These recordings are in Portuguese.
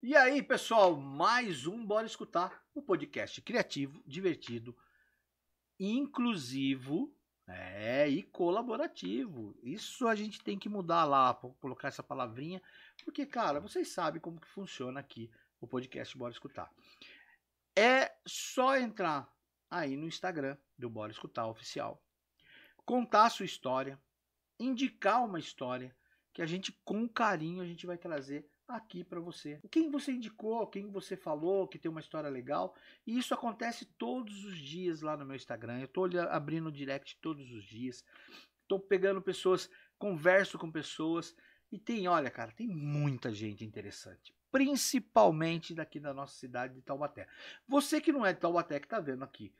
E aí, pessoal, mais um Bora Escutar, um podcast criativo, divertido, inclusivo, e colaborativo. Isso a gente tem que mudar lá, colocar essa palavrinha, porque, cara, vocês sabem como que funciona aqui o podcast Bora Escutar. É só entrar aí no Instagram do Bora Escutar Oficial, contar a sua história, indicar uma história que a gente, com carinho, a gente vai trazer aqui para você. Quem você indicou, quem você falou que tem uma história legal. E isso acontece todos os dias lá no meu Instagram. Eu estou abrindo o direct todos os dias. Estou pegando pessoas, converso com pessoas. E tem, olha, cara, tem muita gente interessante. Principalmente daqui da nossa cidade de Taubaté. Você que não é de Taubaté, que está vendo aqui,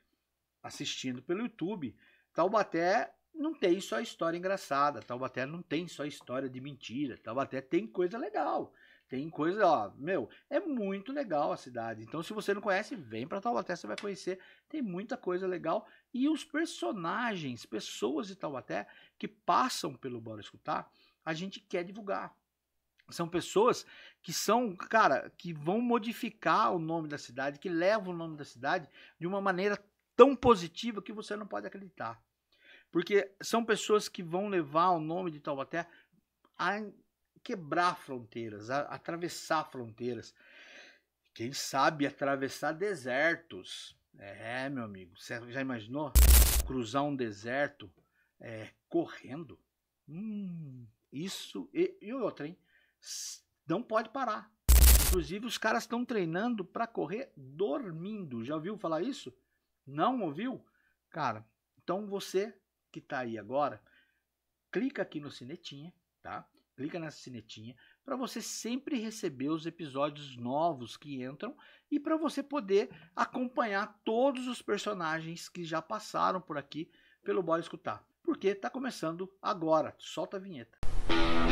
assistindo pelo YouTube, Taubaté não tem só história engraçada, Taubaté não tem só história de mentira, Taubaté tem coisa legal, tem coisa, ó, meu, é muito legal a cidade. Então, se você não conhece, vem para Taubaté, você vai conhecer, tem muita coisa legal. E os personagens, pessoas de Taubaté que passam pelo Bora Escutar, a gente quer divulgar. São pessoas que são, cara, que vão modificar o nome da cidade, que levam o nome da cidade de uma maneira tão positiva que você não pode acreditar. Porque são pessoas que vão levar o nome de Taubaté a quebrar fronteiras, a atravessar fronteiras. Quem sabe atravessar desertos. É, meu amigo, você já imaginou cruzar um deserto correndo? Isso e outra, hein? Não pode parar. Inclusive, os caras estão treinando para correr dormindo. Já ouviu falar isso? Não ouviu? Cara, então você que está aí agora, clica aqui no sinetinha, tá? Clica nessa sinetinha para você sempre receber os episódios novos que entram e para você poder acompanhar todos os personagens que já passaram por aqui pelo Bora Escutar. Porque está começando agora. Solta a vinheta.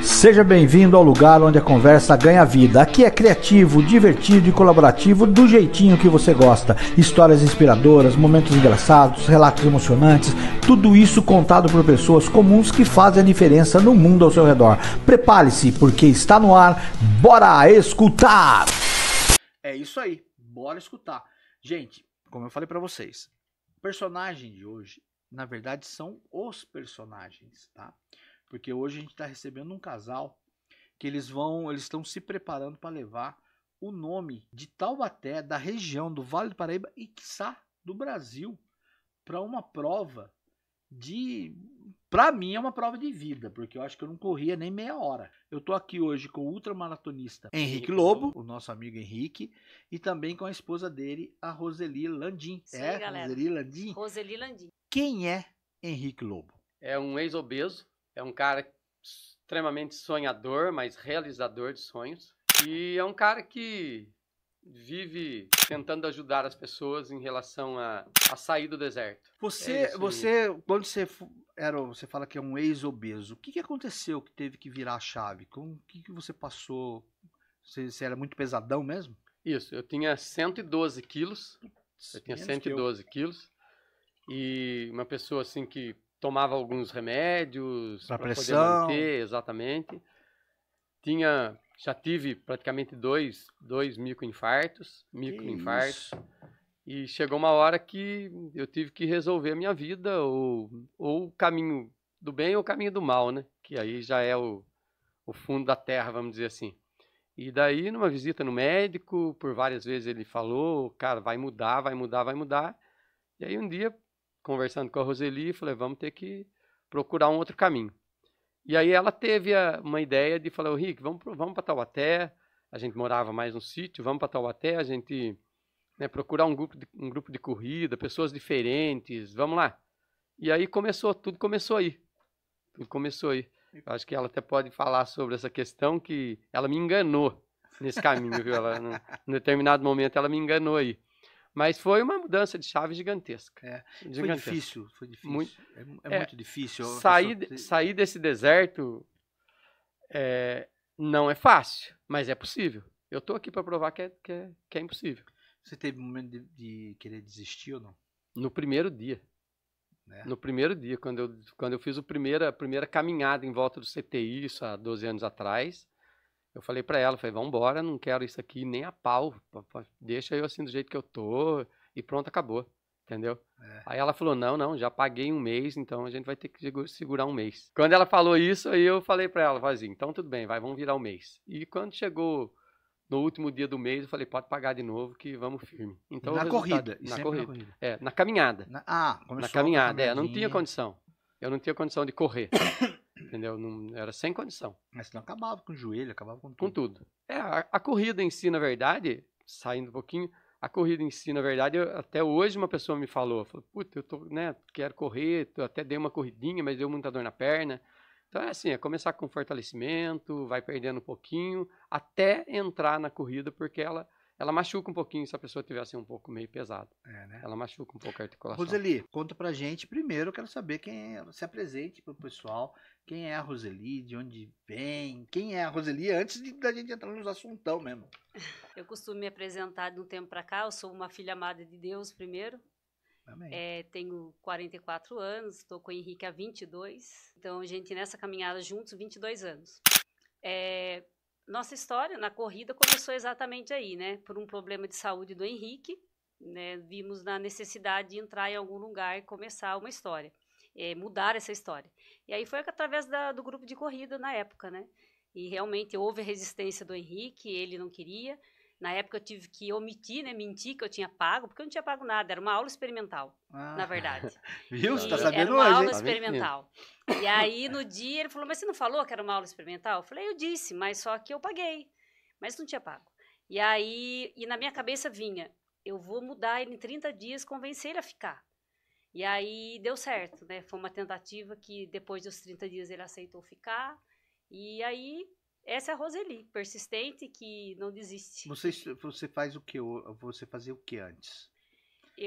Seja bem-vindo ao lugar onde a conversa ganha vida. Aqui é criativo, divertido e colaborativo do jeitinho que você gosta. Histórias inspiradoras, momentos engraçados, relatos emocionantes, tudo isso contado por pessoas comuns que fazem a diferença no mundo ao seu redor. Prepare-se, porque está no ar. Bora escutar! É isso aí, bora escutar. Gente, como eu falei para vocês, o personagem de hoje, na verdade, são os personagens, tá? Porque hoje a gente está recebendo um casal que eles estão se preparando para levar o nome de Taubaté, da região do Vale do Paraíba e, quiçá, do Brasil, para uma prova para mim é uma prova de vida, porque eu acho que eu não corria nem meia hora. Eu tô aqui hoje com o ultramaratonista Henrique Lobo, o nosso amigo Henrique, e também com a esposa dele, a Roseli Landim. Isso aí, galera. Roseli Landim. Roseli Landim. Quem é Henrique Lobo? É um ex-obeso, é um cara extremamente sonhador, mas realizador de sonhos. E é um cara que vive tentando ajudar as pessoas em relação a sair do deserto. Você quando você fala que é um ex-obeso, o que aconteceu que teve que virar a chave? O que você passou? Você era muito pesadão mesmo? Isso, eu tinha 112 quilos. Eu tinha 112 quilos. E uma pessoa assim que tomava alguns remédios para poder manter, exatamente. Já tive praticamente dois microinfartos. E chegou uma hora que eu tive que resolver a minha vida, ou o caminho do bem ou o caminho do mal, né? Que aí já é o fundo da terra, vamos dizer assim. E daí, numa visita no médico, por várias vezes ele falou, cara, vai mudar. E aí um dia, conversando com a Roseli, falei, vamos ter que procurar um outro caminho. E aí ela teve uma ideia de falar, Rick, vamos para Taubaté. A gente morava mais no sítio, vamos para Taubaté, a gente procurar um grupo de corrida, pessoas diferentes, vamos lá. E aí tudo começou aí. Eu acho que ela até pode falar sobre essa questão, que ela me enganou nesse caminho, viu? Num determinado momento ela me enganou aí. Mas foi uma mudança de chave gigantesca. Gigantesca. Foi difícil. Muito difícil. Sair desse deserto não é fácil, mas é possível. Eu estou aqui para provar que é impossível. Você teve um momento de querer desistir ou não? No primeiro dia. No primeiro dia, quando eu fiz a primeira caminhada em volta do CTI, isso há 12 anos atrás, Eu falei pra ela, falei, vamos embora, não quero isso aqui nem a pau. Deixa eu assim do jeito que eu tô e pronto, acabou. Entendeu? Aí ela falou, não, já paguei um mês, então a gente vai ter que segurar um mês. Quando ela falou isso, aí eu falei pra ela, assim, então tudo bem, vamos virar um mês. E quando chegou no último dia do mês, eu falei, pode pagar de novo que vamos firme. Então, na corrida? Na corrida. Na caminhada. Começou na caminhada, eu não tinha condição. Eu não tinha condição de correr. Entendeu? Não, era sem condição. Mas senão acabava com o joelho, acabava com tudo. Com tudo. A corrida em si, na verdade, saindo um pouquinho, a corrida em si, na verdade, até hoje uma pessoa me falou, puta, quero correr, eu até dei uma corridinha, mas deu muita dor na perna. Então é assim, é começar com fortalecimento, vai perdendo um pouquinho, até entrar na corrida, porque ela machuca um pouquinho se a pessoa tiver assim um pouco meio pesado. Né? Ela machuca um pouco a articulação. Roseli, conta pra gente. Primeiro eu quero saber quem é, se apresente pro pessoal, quem é a Roseli, de onde vem, quem é a Roseli, antes da gente entrar nos assuntão mesmo. Eu costumo me apresentar de um tempo pra cá, eu sou uma filha amada de Deus primeiro. Amém. Tenho 44 anos, estou com o Henrique há 22, então a gente nessa caminhada juntos 22 anos. Nossa história na corrida começou exatamente aí, né? Por um problema de saúde do Henrique, né? Vimos na necessidade de entrar em algum lugar e começar uma história, mudar essa história. E aí foi através do grupo de corrida na época, né? E realmente houve a resistência do Henrique, ele não queria. Na época eu tive que omitir, né, mentir que eu tinha pago, porque eu não tinha pago nada, era uma aula experimental, na verdade. Viu? Você tá sabendo era uma hoje, aula hein? experimental. E aí no dia ele falou, mas você não falou que era uma aula experimental? Eu falei, eu disse, mas só que eu paguei, mas não tinha pago. E aí, na minha cabeça vinha, eu vou mudar ele em 30 dias, convencer ele a ficar. E aí deu certo, né? Foi uma tentativa que depois dos 30 dias ele aceitou ficar, e aí... Essa é a Roseli, persistente, que não desiste. Você faz o que? Você fazia o que antes?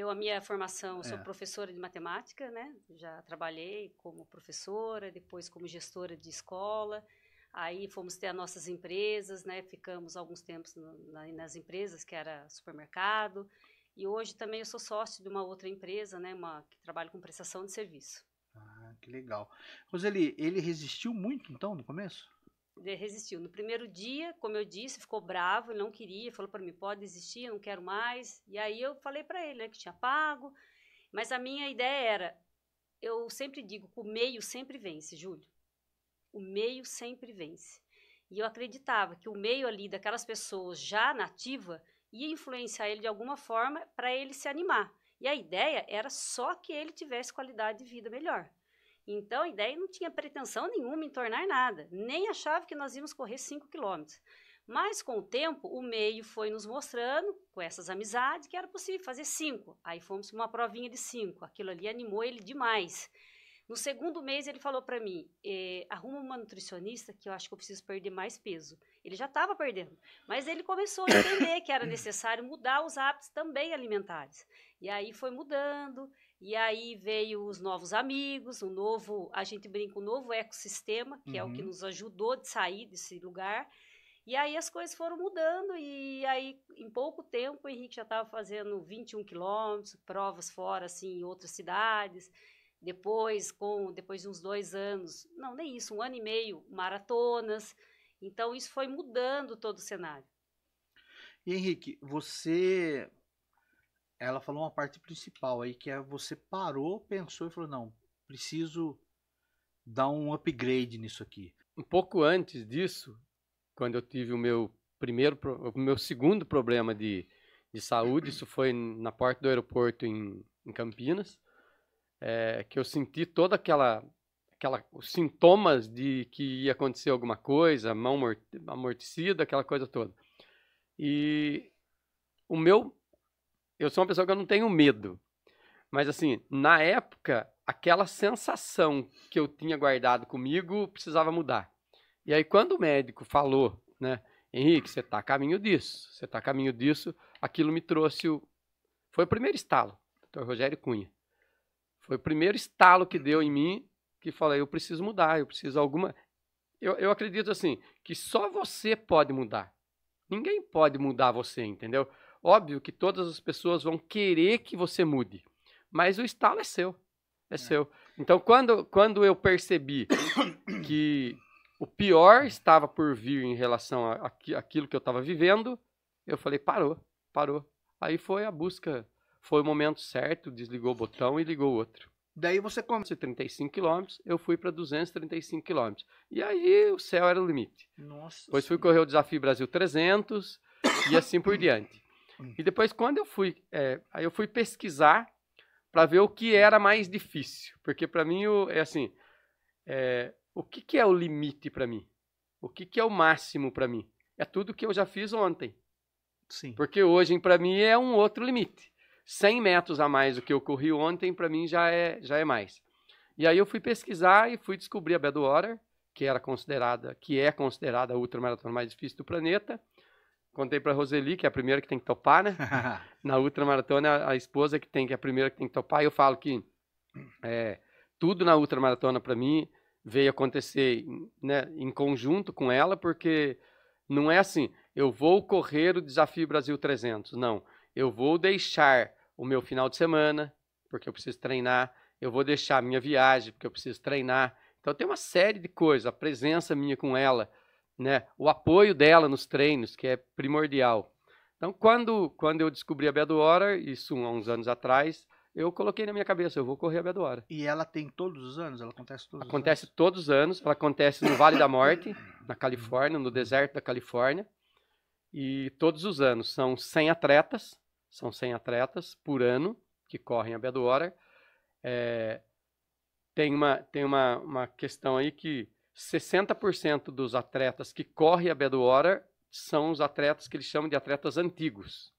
A minha formação, eu sou professora de matemática, né? Já trabalhei como professora, depois como gestora de escola. Aí fomos ter as nossas empresas, né? Ficamos alguns tempos nas empresas, que era supermercado. E hoje também eu sou sócio de uma outra empresa, né? Que trabalha com prestação de serviço. Ah, que legal. Roseli, ele resistiu muito, então, no começo? Resistiu. No primeiro dia, como eu disse, ficou bravo, ele não queria, falou para mim, pode desistir, eu não quero mais. E aí eu falei para ele, né, que tinha pago, mas a minha ideia era, eu sempre digo que o meio sempre vence, Júlio. O meio sempre vence. E eu acreditava que o meio ali daquelas pessoas já na ativa ia influenciar ele de alguma forma para ele se animar. E a ideia era só que ele tivesse qualidade de vida melhor. Então, a ideia não tinha pretensão nenhuma em tornar nada, nem achava que nós íamos correr 5 quilômetros. Mas, com o tempo, o meio foi nos mostrando, com essas amizades, que era possível fazer 5. Aí fomos para uma provinha de 5. Aquilo ali animou ele demais. No segundo mês, ele falou para mim, arruma uma nutricionista que eu acho que eu preciso perder mais peso. Ele já estava perdendo, mas ele começou a entender que era necessário mudar os hábitos também alimentares. E aí foi mudando... E aí veio os novos amigos, a gente brinca, um novo ecossistema, que é o que nos ajudou de sair desse lugar. E aí as coisas foram mudando e aí em pouco tempo o Henrique já estava fazendo 21 quilômetros, provas fora, assim, em outras cidades. Depois de uns 2 anos, não, nem isso, 1 ano e meio, maratonas. Então isso foi mudando todo o cenário. E Henrique, ela falou uma parte principal aí, que é você parou, pensou e falou, não, preciso dar um upgrade nisso aqui. Um pouco antes disso, quando eu tive o meu segundo problema de saúde, isso foi na porta do aeroporto em Campinas, que eu senti toda os sintomas de que ia acontecer alguma coisa, mão amortecida, aquela coisa toda. E eu sou uma pessoa que eu não tenho medo, mas assim, na época, aquela sensação que eu tinha guardado comigo precisava mudar. E aí quando o médico falou, né, Henrique, você está a caminho disso, aquilo me trouxe foi o primeiro estalo, Dr. Rogério Cunha. Foi o primeiro estalo que deu em mim, que falei, eu preciso mudar, eu preciso eu acredito assim, que só você pode mudar. Ninguém pode mudar você, entendeu? Óbvio que todas as pessoas vão querer que você mude, mas o estalo é seu, seu. Então, quando eu percebi que o pior estava por vir em relação àquilo que eu estava vivendo, eu falei, parou. Aí foi a busca, foi o momento certo, desligou o botão e ligou o outro. Daí você começa. 35 quilômetros, eu fui para 235 quilômetros. E aí o céu era o limite. Nossa. Depois fui correr o Desafio Brasil 300 e assim por diante. E depois, quando eu fui, aí eu fui pesquisar para ver o que era mais difícil. Porque para mim, o que é o limite para mim? O que é o máximo para mim? É tudo que eu já fiz ontem. Sim. Porque hoje, para mim, é um outro limite. 100 metros a mais do que eu corri ontem, para mim, já é mais. E aí eu fui pesquisar e fui descobrir a Badwater, que é considerada a ultramaratona mais difícil do planeta. Contei para a Roseli, que é a primeira que tem que topar, né? Na ultramaratona, a esposa que é a primeira que tem que topar. E eu falo que tudo na ultramaratona, para mim, veio acontecer, né, em conjunto com ela, porque não é assim, eu vou correr o Desafio Brasil 300. Não, eu vou deixar o meu final de semana, porque eu preciso treinar. Eu vou deixar a minha viagem, porque eu preciso treinar. Então, tem uma série de coisas. A presença minha com ela, né? O apoio dela nos treinos, que é primordial. Então, quando eu descobri a Badwater, isso há uns anos atrás, eu coloquei na minha cabeça, eu vou correr a Badwater. E ela tem todos os anos? Ela acontece todos os anos? Acontece todos os anos. Ela acontece no Vale da Morte, na Califórnia, no deserto da Califórnia. E todos os anos são 100 atletas por ano que correm a Badwater. Tem uma questão aí que 60% dos atletas que correm a Badwater são os atletas que eles chamam de atletas antigos.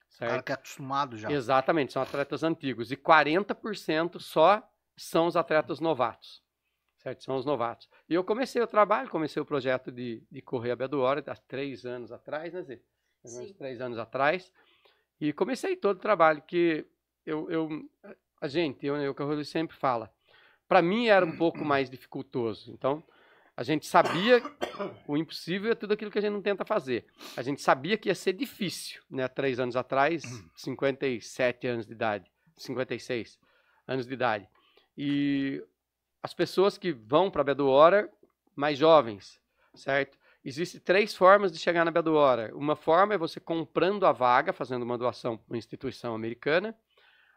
Certo? Cara que é acostumado já. Exatamente, são atletas antigos. E 40% só são os atletas novatos. Certo? São os novatos. E eu comecei o projeto de correr a Badwater há 3 anos atrás, né, Zê? Uns 3 anos atrás. E comecei todo o trabalho que a gente, o que o sempre fala. Para mim era um pouco mais dificultoso. Então, a gente sabia o impossível é tudo aquilo que a gente não tenta fazer. A gente sabia que ia ser difícil, né? 3 anos atrás, 57 anos de idade, 56 anos de idade. E as pessoas que vão para a Badwater, mais jovens, certo? Existem 3 formas de chegar na Badwater. Uma forma é você comprando a vaga, fazendo uma doação para uma instituição americana.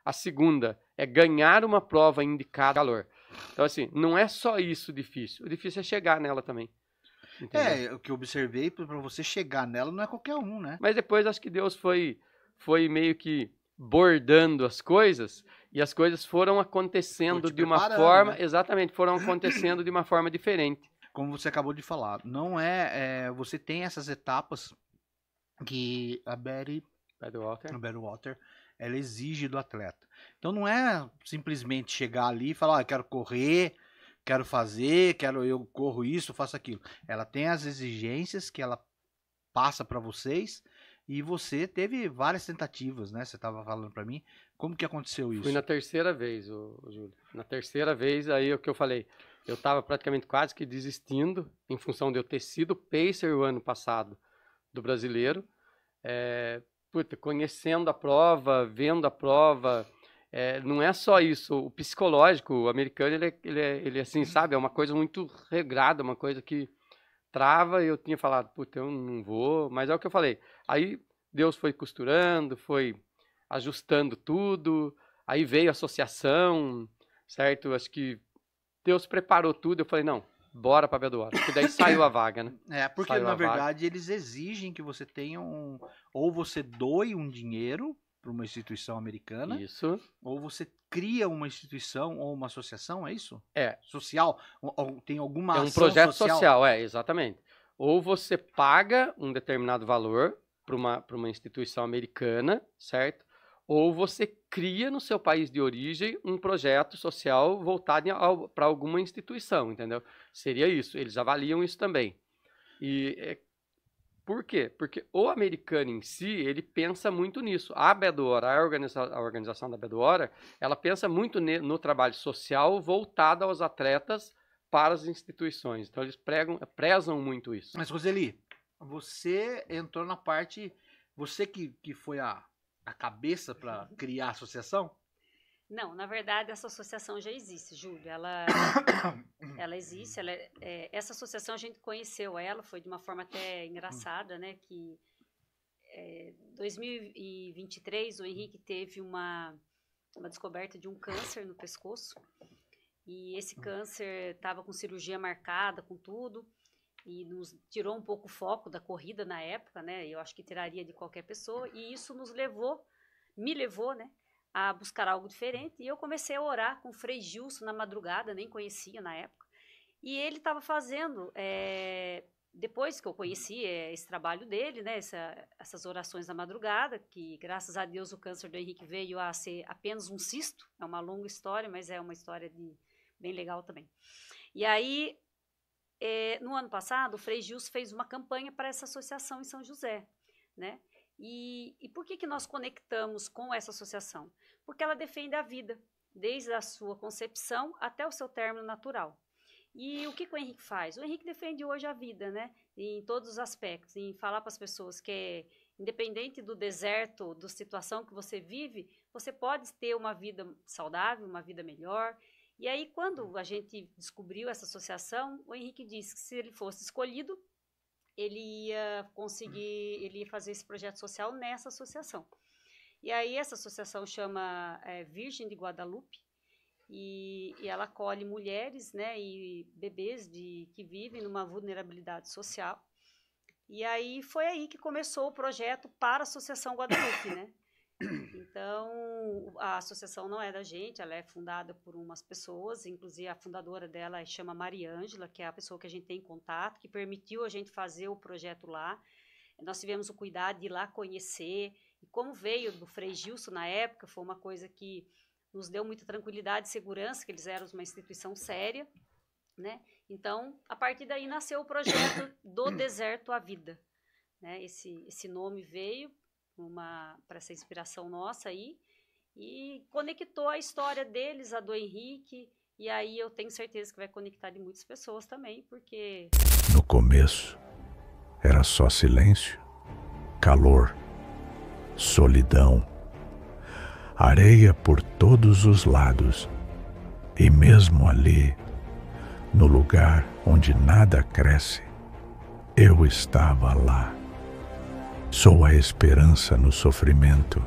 A segunda é ganhar uma prova indicada calor. Então, assim, não é só isso difícil. O difícil é chegar nela também. Entendeu? O que eu observei, para você chegar nela não é qualquer um, né? Mas depois acho que Deus foi meio que bordando as coisas e as coisas foram acontecendo de uma forma... Né? Exatamente, foram acontecendo de uma forma diferente. Como você acabou de falar, não você tem essas etapas que a Badwater, ela exige do atleta. Então não é simplesmente chegar ali e falar, quero correr, quero fazer, eu corro isso, faço aquilo. Ela tem as exigências que ela passa para vocês e você teve várias tentativas, né? Você estava falando para mim. Como que aconteceu isso? Fui na terceira vez, Júlio. Na terceira vez, aí o que eu falei, eu estava praticamente quase que desistindo em função de eu ter sido pacer o ano passado do brasileiro. Conhecendo a prova, vendo a prova, não é só isso, o psicológico, o americano, ele assim, sabe, é uma coisa muito regrada, uma coisa que trava, e eu tinha falado, eu não vou, mas é o que eu falei, aí Deus foi costurando, foi ajustando tudo, aí veio a associação, certo, acho que Deus preparou tudo, eu falei, não, bora para Badwater, porque daí saiu a vaga, né? Porque na verdade eles exigem que você tenha ou você doe um dinheiro para uma instituição americana. Isso. Ou você cria uma instituição ou uma associação, é isso? Social. Ou tem alguma ação social? É um projeto social, exatamente. Ou você paga um determinado valor para uma instituição americana, certo? Ou você cria no seu país de origem um projeto social voltado para alguma instituição, entendeu? Seria isso, eles avaliam isso também. E por quê? Porque o americano em si, ele pensa muito nisso. A Badwater, a organização da Badwater, ela pensa muito no trabalho social voltado aos atletas para as instituições. Então, eles prezam muito isso. Mas, Roseli, você entrou na parte... Você que foi a cabeça para criar a associação? Não, na verdade, essa associação já existe, Júlio. Ela existe. Essa associação a gente conheceu ela, foi de uma forma até engraçada, né? Que em 2023 o Henrique teve uma descoberta de um câncer no pescoço. E esse câncer estava com cirurgia marcada, com tudo. E nos tirou um pouco o foco da corrida na época, né? Eu acho que tiraria de qualquer pessoa. E isso me levou, né? A buscar algo diferente, e eu comecei a orar com o Frei Gilson na madrugada, nem conhecia na época, e ele estava fazendo, depois que eu conheci esse trabalho dele, né, essas orações na madrugada, que graças a Deus o câncer do Henrique veio a ser apenas um cisto, é uma longa história, mas é uma história bem legal também. E aí, no ano passado, o Frei Gilson fez uma campanha para essa associação em São José, né? E por que nós conectamos com essa associação? Porque ela defende a vida, desde a sua concepção até o seu término natural. E o que o Henrique faz? O Henrique defende hoje a vida, né? Em todos os aspectos, em falar para as pessoas que, independente do deserto, da situação que você vive, você pode ter uma vida saudável, uma vida melhor. E aí, quando a gente descobriu essa associação, o Henrique disse que se ele fosse escolhido, ele ia fazer esse projeto social nessa associação. E aí essa associação chama Virgem de Guadalupe, e ela acolhe mulheres, né, e bebês que vivem numa vulnerabilidade social. E aí foi aí que começou o projeto para a Associação Guadalupe, né? Então, a associação não é da gente, ela é fundada por umas pessoas, inclusive a fundadora dela chama Mariângela, que é a pessoa que a gente tem em contato, que permitiu a gente fazer o projeto lá. Nós tivemos o cuidado de ir lá conhecer, e como veio do Frei Gilson na época, foi uma coisa que nos deu muita tranquilidade e segurança, que eles eram uma instituição séria, né? Então, a partir daí nasceu o projeto Do Deserto à Vida, né? Esse nome veio para essa inspiração nossa aí, e conectou a história deles, a do Henrique, e aí eu tenho certeza que vai conectar de muitas pessoas também, porque... No começo, era só silêncio, calor, solidão, areia por todos os lados, e mesmo ali, no lugar onde nada cresce, eu estava lá. Sou a esperança no sofrimento.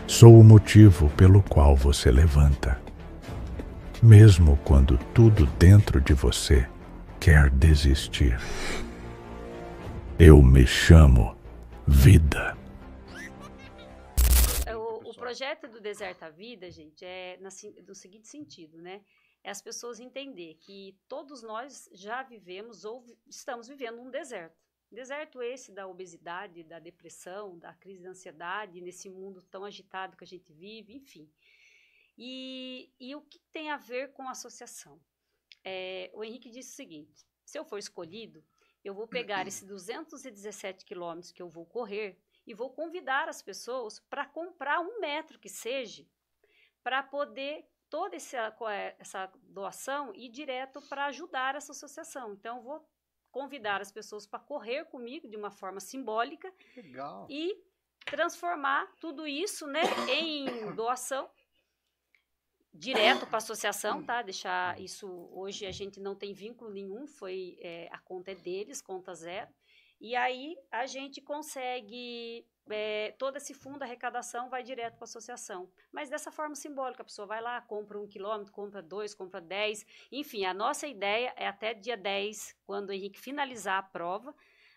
Sou o motivo pelo qual você levanta. Mesmo quando tudo dentro de você quer desistir. Eu me chamo Vida. O projeto do Deserto à Vida, gente, é no seguinte sentido, né? É as pessoas entender que todos nós já vivemos ou estamos vivendo um deserto. Deserto esse da obesidade, da depressão, da crise de ansiedade, nesse mundo tão agitado que a gente vive, enfim. E o que tem a ver com a associação? O Henrique disse o seguinte: se eu for escolhido, eu vou pegar esses 217 quilômetros que eu vou correr e vou convidar as pessoas para comprar 1 metro que seja, para poder toda essa doação ir direto para ajudar essa associação. Então, eu vou convidar as pessoas para correr comigo de uma forma simbólica. Legal. E transformar tudo isso, né, em doação direto para a associação, tá? Deixar isso, hoje a gente não tem vínculo nenhum, a conta é deles, conta zero, e aí a gente consegue, todo esse fundo, a arrecadação vai direto para a associação, mas dessa forma simbólica, a pessoa vai lá, compra 1 quilômetro, compra 2, compra 10, enfim, a nossa ideia é até dia 10, quando o Henrique finalizar a prova,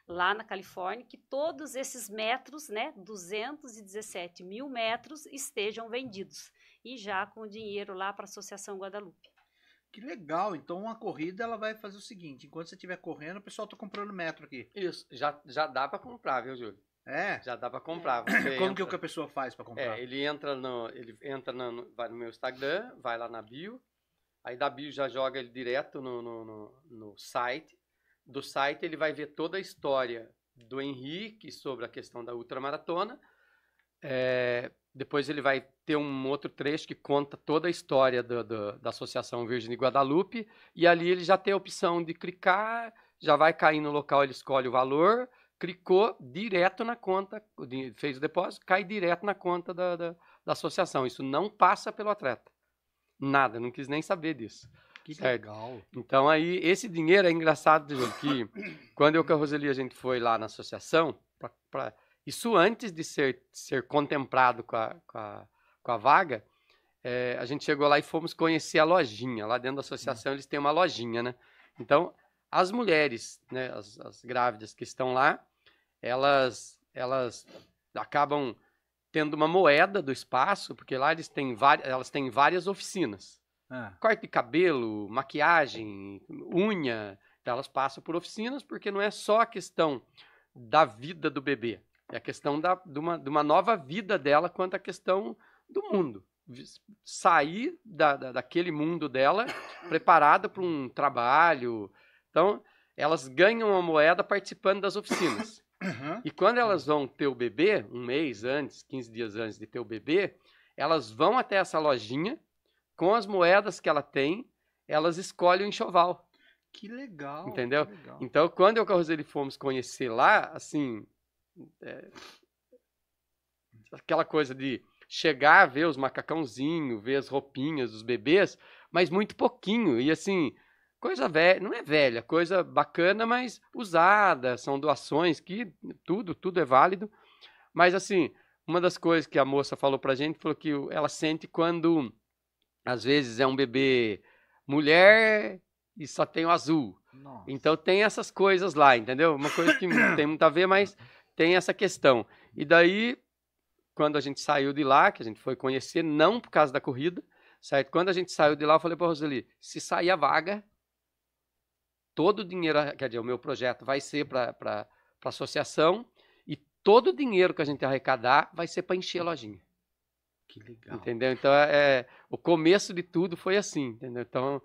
lá na Califórnia, que todos esses metros, né, 217 mil metros, estejam vendidos, e já com o dinheiro lá para a Associação Guadalupe. Que legal, então uma corrida ela vai fazer o seguinte, enquanto você estiver correndo, o pessoal tá comprando metro aqui. Isso, já dá para comprar, viu, Júlio? Já dá para comprar. Como que a pessoa faz para comprar? Ele vai no meu Instagram, vai lá na bio, aí da bio já joga ele direto no site. Do site ele vai ver toda a história do Henrique sobre a questão da ultramaratona. Depois ele vai ter um outro trecho que conta toda a história da Associação Virgem de Guadalupe, e ali ele já tem a opção de clicar, já vai cair no local, ele escolhe o valor, clicou direto na conta, fez o depósito, cai direto na conta da associação. Isso não passa pelo atleta. Nada, não quis nem saber disso. Que certo? legal. Então aí, esse dinheiro é engraçado, que quando eu com a Roseli, a gente foi lá na associação, isso antes de ser contemplado com a vaga, a gente chegou lá e fomos conhecer a lojinha. Lá dentro da associação eles têm uma lojinha, né? Então, as mulheres, né, as grávidas que estão lá, elas acabam tendo uma moeda do espaço, porque lá elas têm várias oficinas. Corte de cabelo, maquiagem, unha. Então, elas passam por oficinas, porque não é só a questão da vida do bebê. É a questão de uma nova vida dela quanto à questão do mundo. Sair daquele mundo dela preparada para um trabalho. Então, elas ganham uma moeda participando das oficinas. E quando elas vão ter o bebê, um mês antes, 15 dias antes de ter o bebê, elas vão até essa lojinha, com as moedas que ela tem, elas escolhem o enxoval. Que legal. Entendeu? Que legal. Então, quando eu e a Roseli fomos conhecer lá, assim, aquela coisa de chegar a ver os macacãozinhos, ver as roupinhas dos bebês, mas muito pouquinho. E assim, coisa velha, não é velha, coisa bacana, mas usada, são doações, que tudo é válido. Mas assim, uma das coisas que a moça falou pra gente, falou que ela sente quando, às vezes, é um bebê mulher e só tem o azul. Nossa. Então tem essas coisas lá, entendeu? Uma coisa que não tem muito a ver, mas tem essa questão. E daí, quando a gente saiu de lá, que a gente foi conhecer, não por causa da corrida, certo? Quando a gente saiu de lá, eu falei pra Roseli, se sair a vaga, todo o dinheiro, quer dizer, o meu projeto vai ser para a associação e todo o dinheiro que a gente arrecadar vai ser para encher a lojinha. Que legal. Entendeu? Então, o começo de tudo foi assim, entendeu? Então,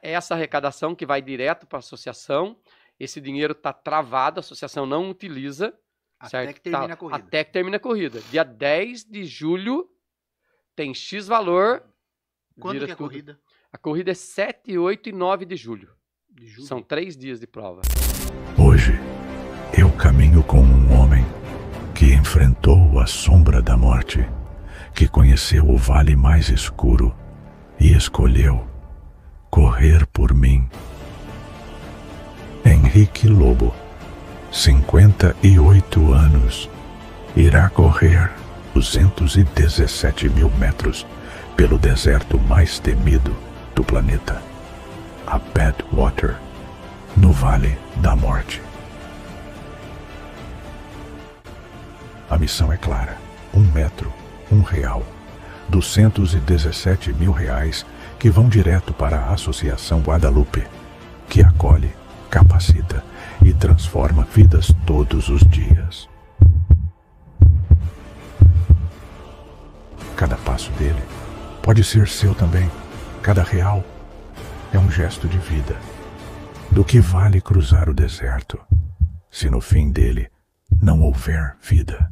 essa arrecadação que vai direto para a associação, esse dinheiro está travado, a associação não utiliza. Até certo? que termine a corrida. Até que termine a corrida. Dia 10 de julho, tem X valor. Quando que é a corrida? A corrida é 7, 8 e 9 de julho. De julho. São 3 dias de prova. Hoje, eu caminho com um homem que enfrentou a sombra da morte, que conheceu o vale mais escuro e escolheu correr por mim. Henrique Lobo, 58 anos, irá correr 217 mil metros pelo deserto mais temido do planeta, a Badwater, no Vale da Morte. A missão é clara: 1 metro, R$1. 217 mil reais que vão direto para a Associação Guadalupe, que acolhe, capacita e transforma vidas todos os dias. Cada passo dele pode ser seu também. Cada real é um gesto de vida. Do que vale cruzar o deserto, se no fim dele não houver vida?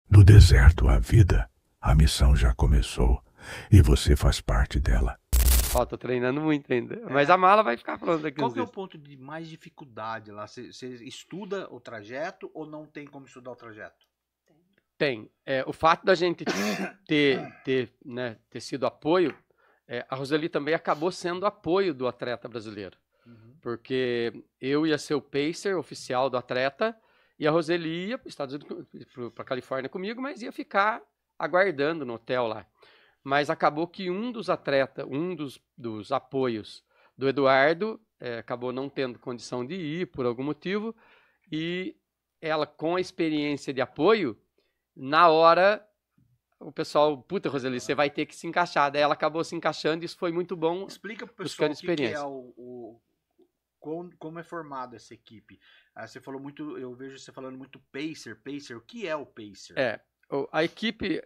Do deserto à vida, a missão já começou e você faz parte dela. Ó, tô treinando muito ainda. Mas a mala vai ficar pronta aqui. Qual que é o ponto de mais dificuldade lá? Você estuda o trajeto ou não tem como estudar o trajeto? Tem. O fato da gente ter sido apoio, a Roseli também acabou sendo apoio do atleta brasileiro. Uhum. Porque eu ia ser o pacer oficial do atleta e a Roseli ia para os Estados Unidos, para a Califórnia comigo, mas ia ficar aguardando no hotel lá. Mas acabou que um dos atletas, um dos apoios do Eduardo, acabou não tendo condição de ir por algum motivo, e ela, com a experiência de apoio, na hora, o pessoal, puta, Roseli, você vai ter que se encaixar. Daí ela acabou se encaixando e isso foi muito bom. Explica pro pessoal buscando o que é experiência. como é formada essa equipe. Você falou muito, eu vejo você falando muito pacer. O que é o pacer? A equipe,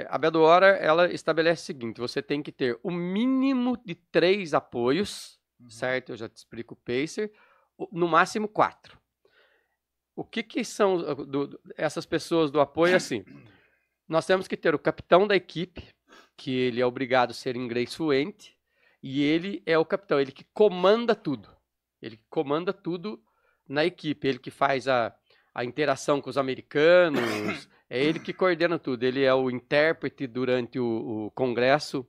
a Badwater, ela estabelece o seguinte: você tem que ter o mínimo de 3 apoios, certo? Eu já te explico o pacer, no máximo 4. O que são essas pessoas do apoio? Assim, nós temos que ter o capitão da equipe, que ele é obrigado a ser inglês fluente, e ele é o capitão, ele que comanda tudo. Ele comanda tudo na equipe, ele que faz a interação com os americanos, é ele que coordena tudo. Ele é o intérprete durante o congresso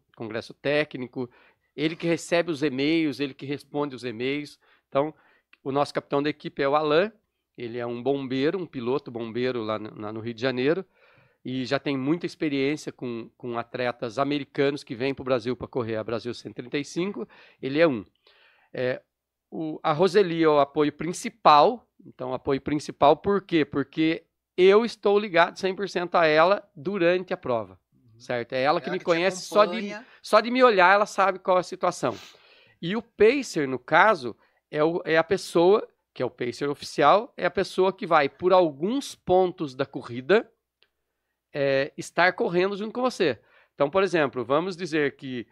técnico, ele que recebe os e-mails, ele que responde os e-mails. Então, o nosso capitão da equipe é o Alain, ele é um bombeiro, um piloto bombeiro lá no Rio de Janeiro, e já tem muita experiência com atletas americanos que vêm para o Brasil para correr a Brasil 135, ele é um. A Roseli é o apoio principal. Então, apoio principal por quê? Porque eu estou ligado 100% a ela durante a prova, certo? É ela que me conhece, só de me olhar ela sabe qual é a situação. E o pacer, no caso, é a pessoa, que é o pacer oficial, é a pessoa que vai, por alguns pontos da corrida, estar correndo junto com você. Então, por exemplo, vamos dizer que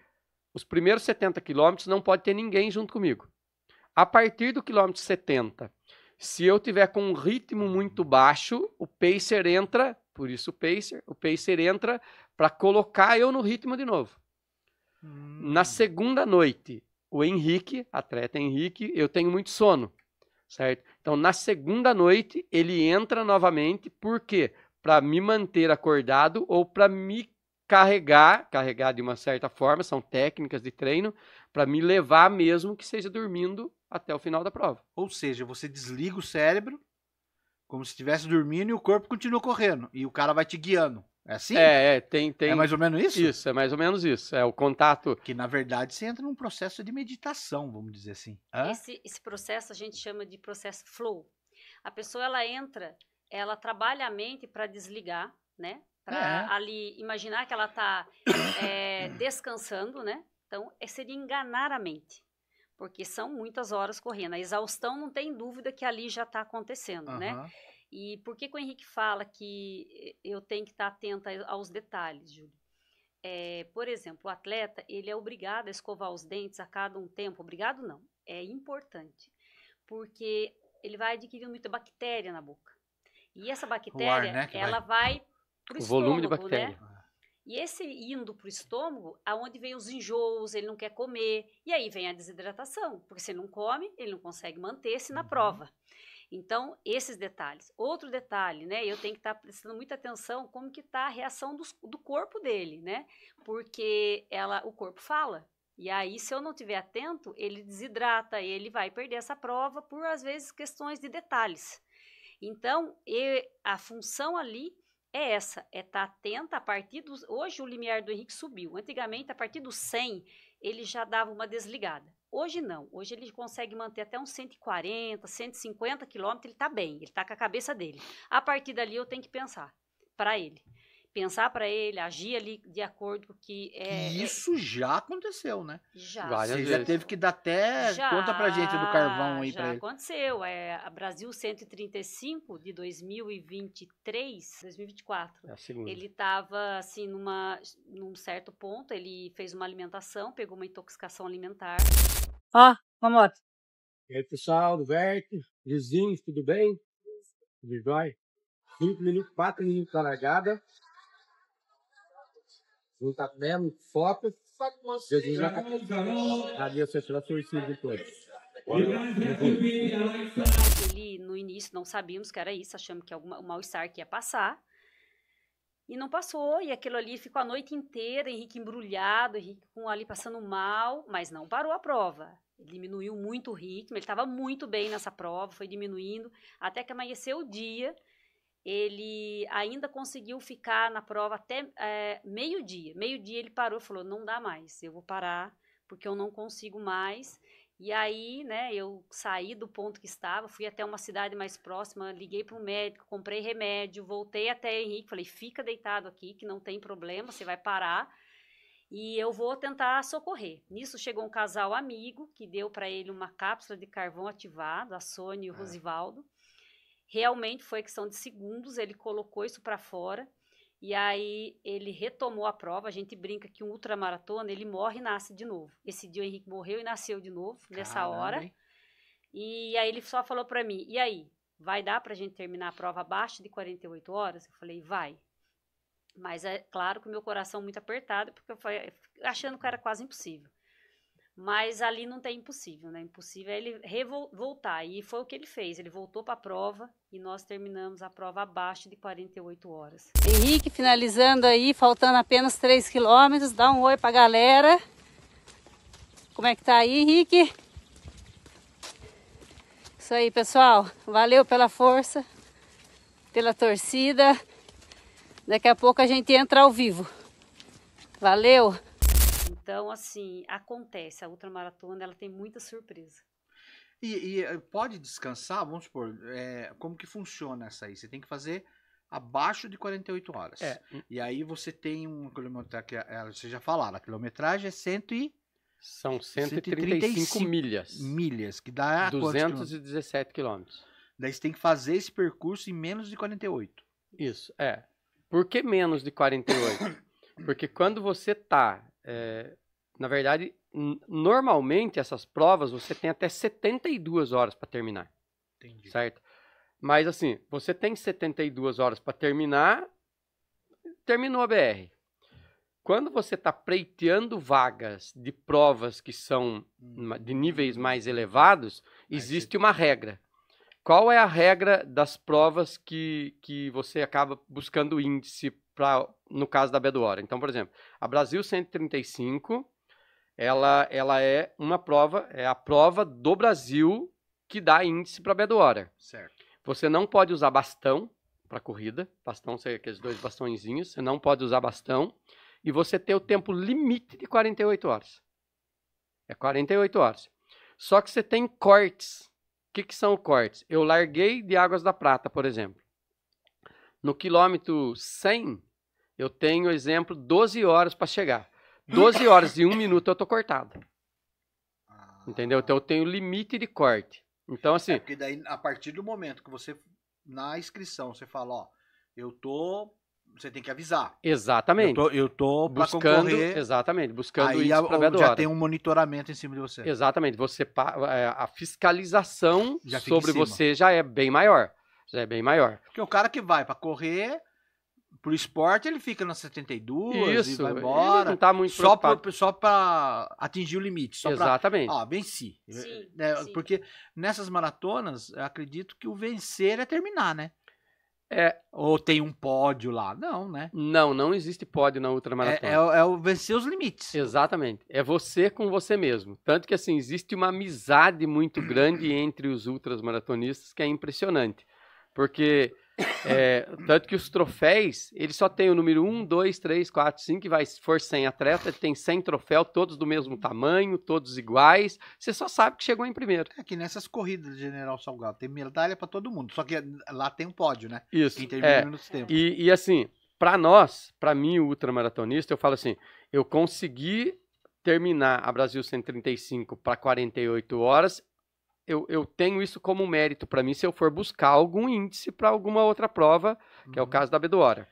os primeiros 70 quilômetros não pode ter ninguém junto comigo. A partir do quilômetro 70, se eu tiver com um ritmo muito baixo, o pacer entra, por isso o pacer entra para colocar eu no ritmo de novo. Na segunda noite, o Henrique, atleta Henrique, eu tenho muito sono, certo? Então, na segunda noite, ele entra novamente, por quê? Para me manter acordado ou para me carregar de uma certa forma, são técnicas de treino, para me levar mesmo que seja dormindo até o final da prova. Ou seja, você desliga o cérebro, como se estivesse dormindo, e o corpo continua correndo. E o cara vai te guiando. É assim? Tem. É mais ou menos isso? Isso, é mais ou menos isso. É o contato. Que, na verdade, você entra num processo de meditação, vamos dizer assim. Esse processo a gente chama de processo flow. A pessoa, ela entra, ela trabalha a mente para desligar, né? Para ali imaginar que ela está descansando, né? Então, seria enganar a mente. Porque são muitas horas correndo. A exaustão não tem dúvida que ali já está acontecendo, né? E por que o Henrique fala que eu tenho que estar atenta aos detalhes, Júlio? Por exemplo, o atleta, ele é obrigado a escovar os dentes a cada um tempo. Obrigado não, é importante. Porque ele vai adquirindo muita bactéria na boca. E essa bactéria, né, ela vai para o volume de estômago, bactéria. né? E esse indo para o estômago, aonde vem os enjoos, ele não quer comer, e aí vem a desidratação, porque se não come, ele não consegue manter-se na prova. Então, esses detalhes. Outro detalhe, né, eu tenho que estar prestando muita atenção como que está a reação do corpo dele, né, porque o corpo fala, e aí se eu não estiver atento, ele desidrata, ele vai perder essa prova por, às vezes, questões de detalhes. Então, a função ali é essa, é estar atenta a partir dos... Hoje o limiar do Henrique subiu. Antigamente, a partir dos 100, ele já dava uma desligada. Hoje não. Hoje ele consegue manter até uns 140, 150 quilômetros, ele está bem, ele está com a cabeça dele. A partir dali eu tenho que pensar para ele. Pensar para ele, agir ali de acordo com o que isso já aconteceu, né? Já. Você já teve que dar até... Conta pra gente do carvão aí pra ele. Já aconteceu. A Brasil 135 de 2024. Ele estava assim num certo ponto, ele fez uma alimentação, pegou uma intoxicação alimentar. Vamos. E aí, pessoal do Verte, vizinhos, tudo bem? Tudo jóia? 5 minutos, 4 minutos da largada. Junta mesmo, foca. Jesus já ali você será torcido depois. Ele, no início, não sabíamos que era isso, achamos que o mal-estar que ia passar. E não passou, e aquilo ali ficou a noite inteira, Henrique embrulhado, Henrique ali passando mal, mas não parou a prova. Ele diminuiu muito o ritmo, ele estava muito bem nessa prova, foi diminuindo, até que amanheceu o dia. Ele ainda conseguiu ficar na prova até meio-dia. Meio-dia ele parou e falou, não dá mais, eu vou parar, porque eu não consigo mais. E aí, né, eu saí do ponto que estava, fui até uma cidade mais próxima, liguei para um médico, comprei remédio, voltei até Henrique, falei, fica deitado aqui, que não tem problema, você vai parar. E eu vou tentar socorrer. Nisso chegou um casal amigo, que deu para ele uma cápsula de carvão ativado, a Sônia e o Rosivaldo. Realmente foi questão de segundos, ele colocou isso para fora e aí ele retomou a prova. A gente brinca que um ultramaratona, ele morre e nasce de novo. Esse dia o Henrique morreu e nasceu de novo, nessa hora. Hein? E aí ele só falou para mim, e aí, vai dar para a gente terminar a prova abaixo de 48 horas? Eu falei, vai. Mas é claro que o meu coração muito apertado, porque eu falei, achando que era quase impossível. Mas ali não tem impossível, né? Impossível é ele voltar. E foi o que ele fez. Ele voltou para a prova e nós terminamos a prova abaixo de 48 horas. Henrique finalizando aí, faltando apenas 3 quilômetros. Dá um oi para a galera. Como é que tá aí, Henrique? Isso aí, pessoal. Valeu pela força, pela torcida. Daqui a pouco a gente entra ao vivo. Valeu! Então, assim, acontece. A ultramaratona, ela tem muita surpresa. E pode descansar, vamos supor, como que funciona essa aí? Você tem que fazer abaixo de 48 horas. E aí você tem uma quilometragem, vocês já falaram, a quilometragem é São 135 milhas. Milhas, que dá 217 quilômetros. Daí você tem que fazer esse percurso em menos de 48. Isso, Por que menos de 48? Porque quando você tá... na verdade, normalmente essas provas você tem até 72 horas para terminar. Entendi. Certo? Mas assim, você tem 72 horas para terminar, terminou a BR. Quando você está pleiteando vagas de provas que são de níveis mais elevados, existe uma regra. Qual é a regra das provas que você acaba buscando índice para, no caso da Bedoura? Então, por exemplo, a Brasil 135, ela é uma prova, é a prova do Brasil que dá índice para a Bedoura. Certo. Você não pode usar bastão para corrida, bastão são aqueles 2 bastõezinhos, você não pode usar bastão, e você tem o tempo limite de 48 horas. É 48 horas. Só que você tem cortes. O que são cortes? Eu larguei de Águas da Prata, por exemplo. No quilômetro 100, eu tenho, exemplo, 12 horas para chegar. 12 horas e 1 minuto eu estou cortado. Entendeu? Então eu tenho limite de corte. Então, assim... porque daí, a partir do momento que você, na inscrição, você fala, você tem que avisar. Exatamente. Eu tô para buscando, concorrer. Exatamente, buscando aí isso para Bedoura. Já tem um monitoramento em cima de você. Exatamente. A fiscalização já sobre você já é bem maior. Porque o cara que vai para correr, pro esporte, ele fica nas 72 e vai embora. Ele não tá muito preocupado. Só para atingir o limite. Exatamente. Venci. Sim. Porque nessas maratonas, eu acredito que o vencer é terminar, né? Ou tem um pódio lá. Não, né? Não existe pódio na ultramaratona. É o vencer os limites. Exatamente. É você com você mesmo. Tanto que, assim, existe uma amizade muito grande entre os ultramaratonistas que é impressionante. Porque, tanto que os troféus, eles só tem o número 1, 2, 3, 4, 5, e se for 100 atletas, tem 100 troféus, todos do mesmo tamanho, todos iguais. Você só sabe que chegou em primeiro. Que nessas corridas de General Salgado tem medalha para todo mundo, só que lá tem um pódio, né? Isso. Quem termina nos tempos. E assim, para mim, o ultramaratonista, eu falo assim, eu consegui terminar a Brasil 135 para 48 horas, eu tenho isso como mérito para mim se eu for buscar algum índice para alguma outra prova, que é o caso da Bedoura.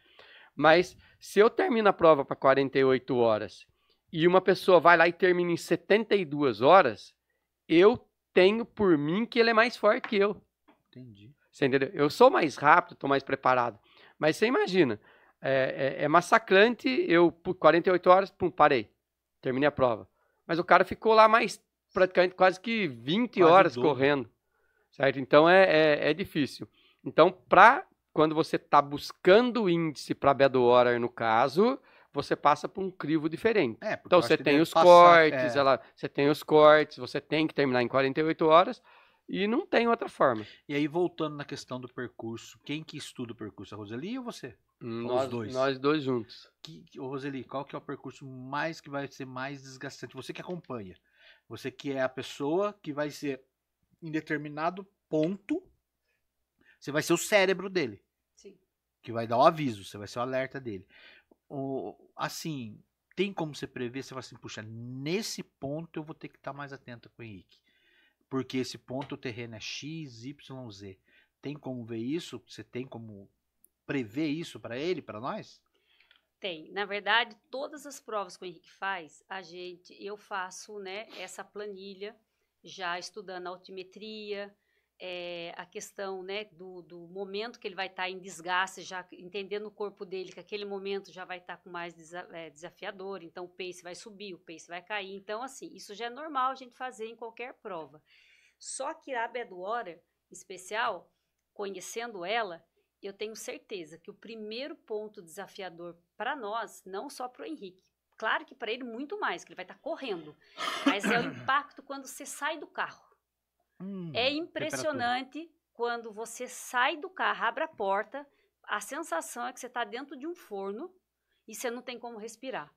Mas se eu termino a prova para 48 horas e uma pessoa vai lá e termina em 72 horas, eu tenho por mim que ele é mais forte que eu. Entendi. Você entendeu? Eu sou mais rápido, estou mais preparado. Mas você imagina, é massacrante, eu por 48 horas, parei, terminei a prova. Mas o cara ficou lá mais praticamente quase que 20 horas correndo, certo? Então é difícil. Então, quando você está buscando índice para Bedoura, no caso, você passa por um crivo diferente. Então você tem os cortes, você tem os cortes, você tem que terminar em 48 horas e não tem outra forma. E aí, voltando na questão do percurso, quem que estuda o percurso? A Roseli ou você? Os dois. Nós dois juntos. Roseli, qual que é o percurso que vai ser mais desgastante? Você que acompanha. Você que é a pessoa que vai ser, em determinado ponto, você vai ser o cérebro dele. Sim. Que vai dar o aviso, você vai ser o alerta dele. Assim, tem como você prever, você vai assim, puxa, nesse ponto eu vou ter que estar mais atento com o Henrique. Porque esse ponto o terreno é X, Y, Z. Tem como ver isso? Você tem como prever isso para ele, para nós? Tem. Na verdade, todas as provas que o Henrique faz, eu faço, né, essa planilha, já estudando altimetria, a questão, né, do momento que ele vai estar em desgaste, já entendendo o corpo dele que aquele momento já vai estar com mais desafiador, então o pace vai subir, o pace vai cair. Então, assim, isso já é normal a gente fazer em qualquer prova. Só que a Badwater, em especial, conhecendo ela, eu tenho certeza que o primeiro ponto desafiador para nós, não só para o Henrique, claro que para ele muito mais, que ele vai estar correndo, mas é o impacto quando você sai do carro. É impressionante quando você sai do carro, abre a porta, a sensação é que você está dentro de um forno e você não tem como respirar.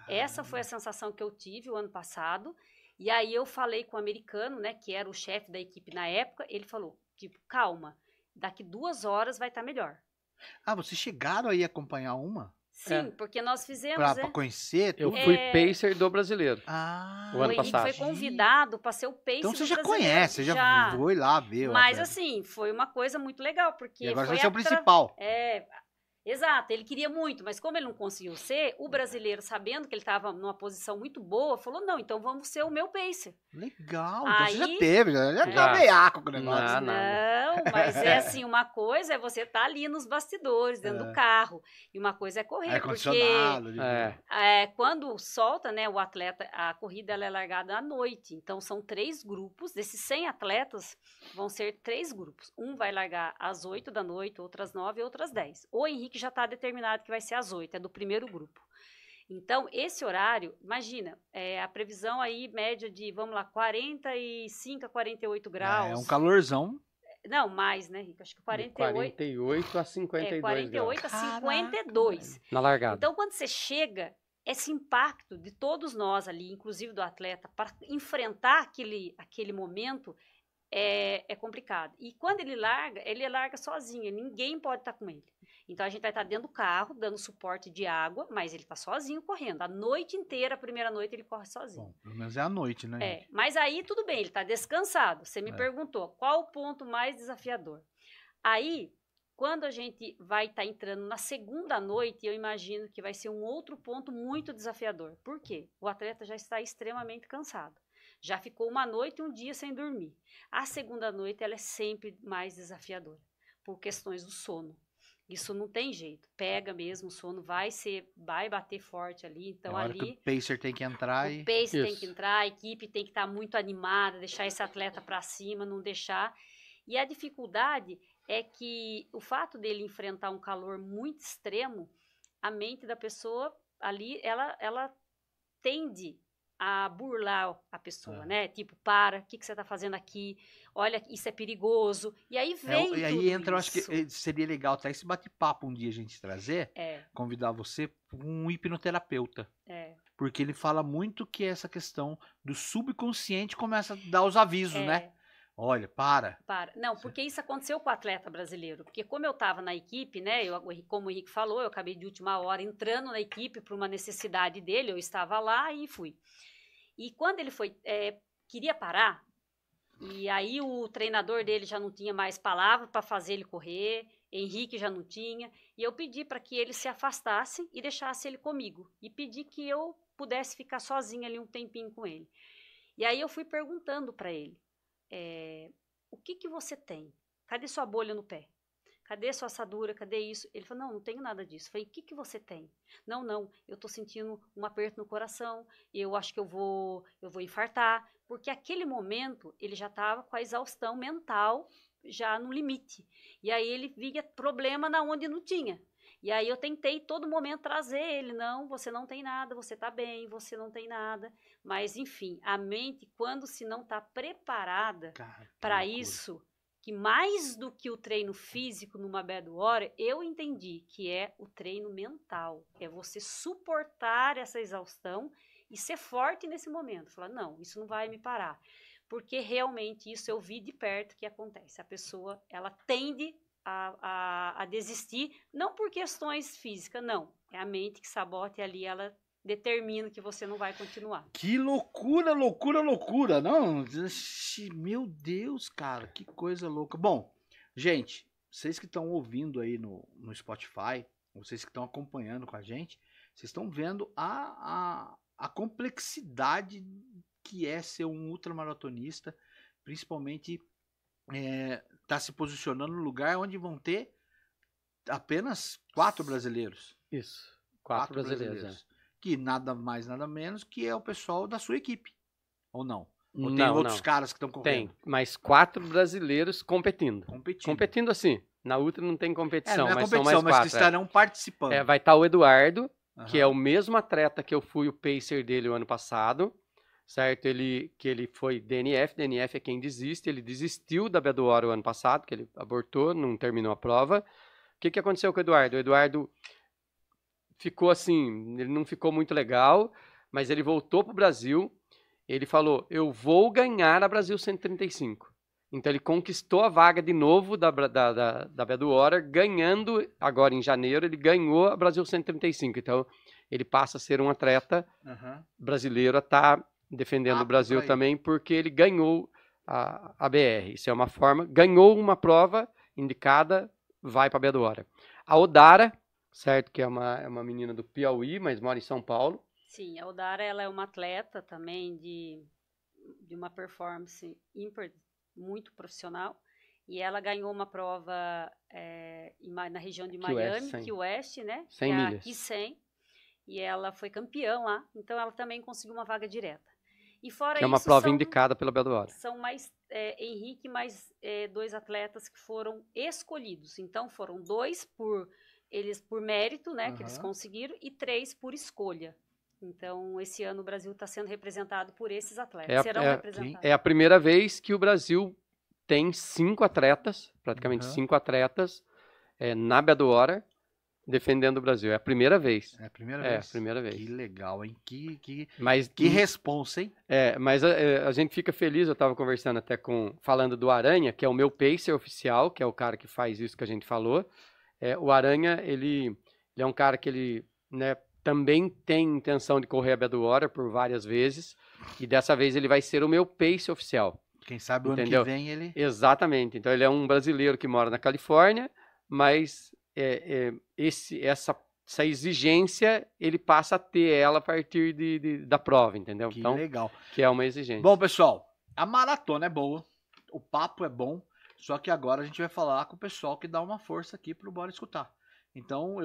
Essa foi a sensação que eu tive o ano passado. E aí eu falei com o americano, né, que era o chefe da equipe na época, ele falou, tipo, calma, daqui 2 horas vai estar melhor. Ah, vocês chegaram aí a acompanhar uma? Sim, porque nós fizemos, Pra conhecer? Eu fui pacer do brasileiro. O ano o Henrique passado. foi convidado para ser o pacer Então do você já brasileiro. conhece, você já foi lá ver. Mas assim, foi uma coisa muito legal, porque E agora foi você é o principal. Exato, ele queria muito, mas como ele não conseguiu ser, o brasileiro, sabendo que ele estava numa posição muito boa, falou, não, então vamos ser o meu pacer. Legal, então você já Aí- teve, já tá veiaco com o negócio. Não, nada. Não, mas é assim, uma coisa é você estar ali nos bastidores, dentro do carro, e uma coisa é correr, porque Ar-condicionado. quando solta, né, o atleta, a corrida ela é largada à noite, então são 3 grupos, desses 100 atletas, vão ser 3 grupos, um vai largar às 8 da noite, outras 9 e outras 10. O Henrique já está determinado que vai ser às 8, é do primeiro grupo. Então, esse horário, imagina, a previsão aí média de, vamos lá, 45 a 48 graus. É um calorzão. Não, mais, né, Rico? Acho que 48. 48 a 52 48 graus. a 52. Na largada. Então, quando você chega, esse impacto de todos nós ali, inclusive do atleta, para enfrentar aquele momento, é complicado. E quando ele larga sozinho, ninguém pode estar com ele. Então, a gente vai estar dentro do carro, dando suporte de água, mas ele está sozinho correndo. A noite inteira, a primeira noite, ele corre sozinho. Bom, pelo menos é à noite, né? Mas aí tudo bem, ele está descansado. Você me perguntou, qual o ponto mais desafiador? Aí, quando a gente vai estar entrando na segunda noite, eu imagino que vai ser um outro ponto muito desafiador. Por quê? O atleta já está extremamente cansado. Já ficou uma noite e um dia sem dormir. A segunda noite, ela é sempre mais desafiadora, por questões do sono. Isso não tem jeito. Pega mesmo, o sono vai bater forte ali. Então, hora que o pacer tem que entrar. O pacer tem que entrar, a equipe tem que estar muito animada, deixar esse atleta para cima, não deixar. E a dificuldade é que o fato dele enfrentar um calor muito extremo, a mente da pessoa ali, ela tende a burlar a pessoa, né? Tipo, o que você tá fazendo aqui? Olha, isso é perigoso. E aí vem e aí entra, eu acho que seria legal até esse bate-papo um dia a gente trazer, convidar você um hipnoterapeuta. Porque ele fala muito que essa questão do subconsciente começa a dar os avisos, né? Olha, para. Não, porque isso aconteceu com o atleta brasileiro. Porque como eu estava na equipe, né? Como o Henrique falou, eu acabei de última hora entrando na equipe por uma necessidade dele, eu estava lá e fui. E quando ele queria parar, e aí o treinador dele já não tinha mais palavra para fazer ele correr, Henrique já não tinha, e eu pedi para que ele se afastasse e deixasse ele comigo. E pedi que eu pudesse ficar sozinha ali um tempinho com ele. E aí eu fui perguntando para ele, o que você tem? Cadê sua bolha no pé? Cadê sua assadura? Cadê isso? Ele falou, não tenho nada disso. Eu falei, o que você tem? Não, eu tô sentindo um aperto no coração, eu acho que eu vou infartar, porque aquele momento ele já estava com a exaustão mental já no limite. E aí ele via problema na onde não tinha. E aí eu tentei todo momento trazer ele, não, você não tem nada, você tá bem, você não tem nada. Mas, enfim, a mente, quando se não tá preparada para isso, que mais do que o treino físico numa Badwater, eu entendi que é o treino mental. É você suportar essa exaustão e ser forte nesse momento. Falar, não, isso não vai me parar. Porque realmente isso eu vi de perto que acontece. A pessoa, ela tende a desistir, não por questões físicas, não. É a mente que sabota e ali ela determina que você não vai continuar. Que loucura, não? Meu Deus, cara, que coisa louca. Bom, gente, vocês que estão ouvindo aí no Spotify, vocês que estão acompanhando com a gente, vocês estão vendo a complexidade que é ser um ultramaratonista, principalmente tá se posicionando no lugar onde vão ter apenas 4 brasileiros. Isso, 4 brasileiros. Que nada mais, nada menos que é o pessoal da sua equipe. Ou não? Ou tem Não, outros não. caras que estão correndo? Tem, mas 4 brasileiros competindo. Competindo. Competindo assim. Na Ultra não tem competição, não é mas competição, são mais mas 4. que estarão participando. Vai estar o Eduardo, que é Aham. o mesmo atleta que eu fui o pacer dele o ano passado, certo? Ele foi DNF é quem desiste, ele desistiu da Bedouro o ano passado, que ele abortou, não terminou a prova. O que aconteceu com o Eduardo? O Eduardo ficou assim, ele não ficou muito legal, mas ele voltou para o Brasil, ele falou, eu vou ganhar a Brasil 135. Então ele conquistou a vaga de novo da Bedouro, ganhando, agora em janeiro, ele ganhou a Brasil 135. Então ele passa a ser um atleta brasileiro a estar defendendo o Brasil também, porque ele ganhou a BR. Isso é uma forma, ganhou uma prova indicada, vai para a Bedouro. A Odara, certo, que é uma menina do Piauí, mas mora em São Paulo. Sim, a Odara ela é uma atleta também de uma performance muito profissional, e ela ganhou uma prova na região de Miami, Key West, né? 100 milhas. Key 100, e ela foi campeã lá, então ela também conseguiu uma vaga direta. E fora que é uma prova indicada pela Bedouro. São mais Henrique, mais 2 atletas que foram escolhidos. Então foram 2 por mérito, né, que eles conseguiram, e 3 por escolha. Então, esse ano o Brasil está sendo representado por esses atletas. Serão representados. É a primeira vez que o Brasil tem 5 atletas, praticamente 5 atletas, na Bedouro, defendendo o Brasil. É a primeira vez. É a primeira vez? É a primeira vez. Que legal, hein? Que responsa, hein? Mas a gente fica feliz, eu estava conversando até falando do Aranha, que é o meu pacer oficial, que é o cara que faz isso que a gente falou. O Aranha, ele é um cara que ele, né, também tem intenção de correr a Bedouro por várias vezes, e dessa vez ele vai ser o meu pace oficial. Quem sabe o ano que vem ele... Exatamente. Então ele é um brasileiro que mora na Califórnia, mas essa exigência ele passa a ter ela a partir da prova, entendeu? Que então, legal. Que é uma exigência. Bom, pessoal, a maratona é boa, o papo é bom, só que agora a gente vai falar com o pessoal que dá uma força aqui pro Bora Escutar. Então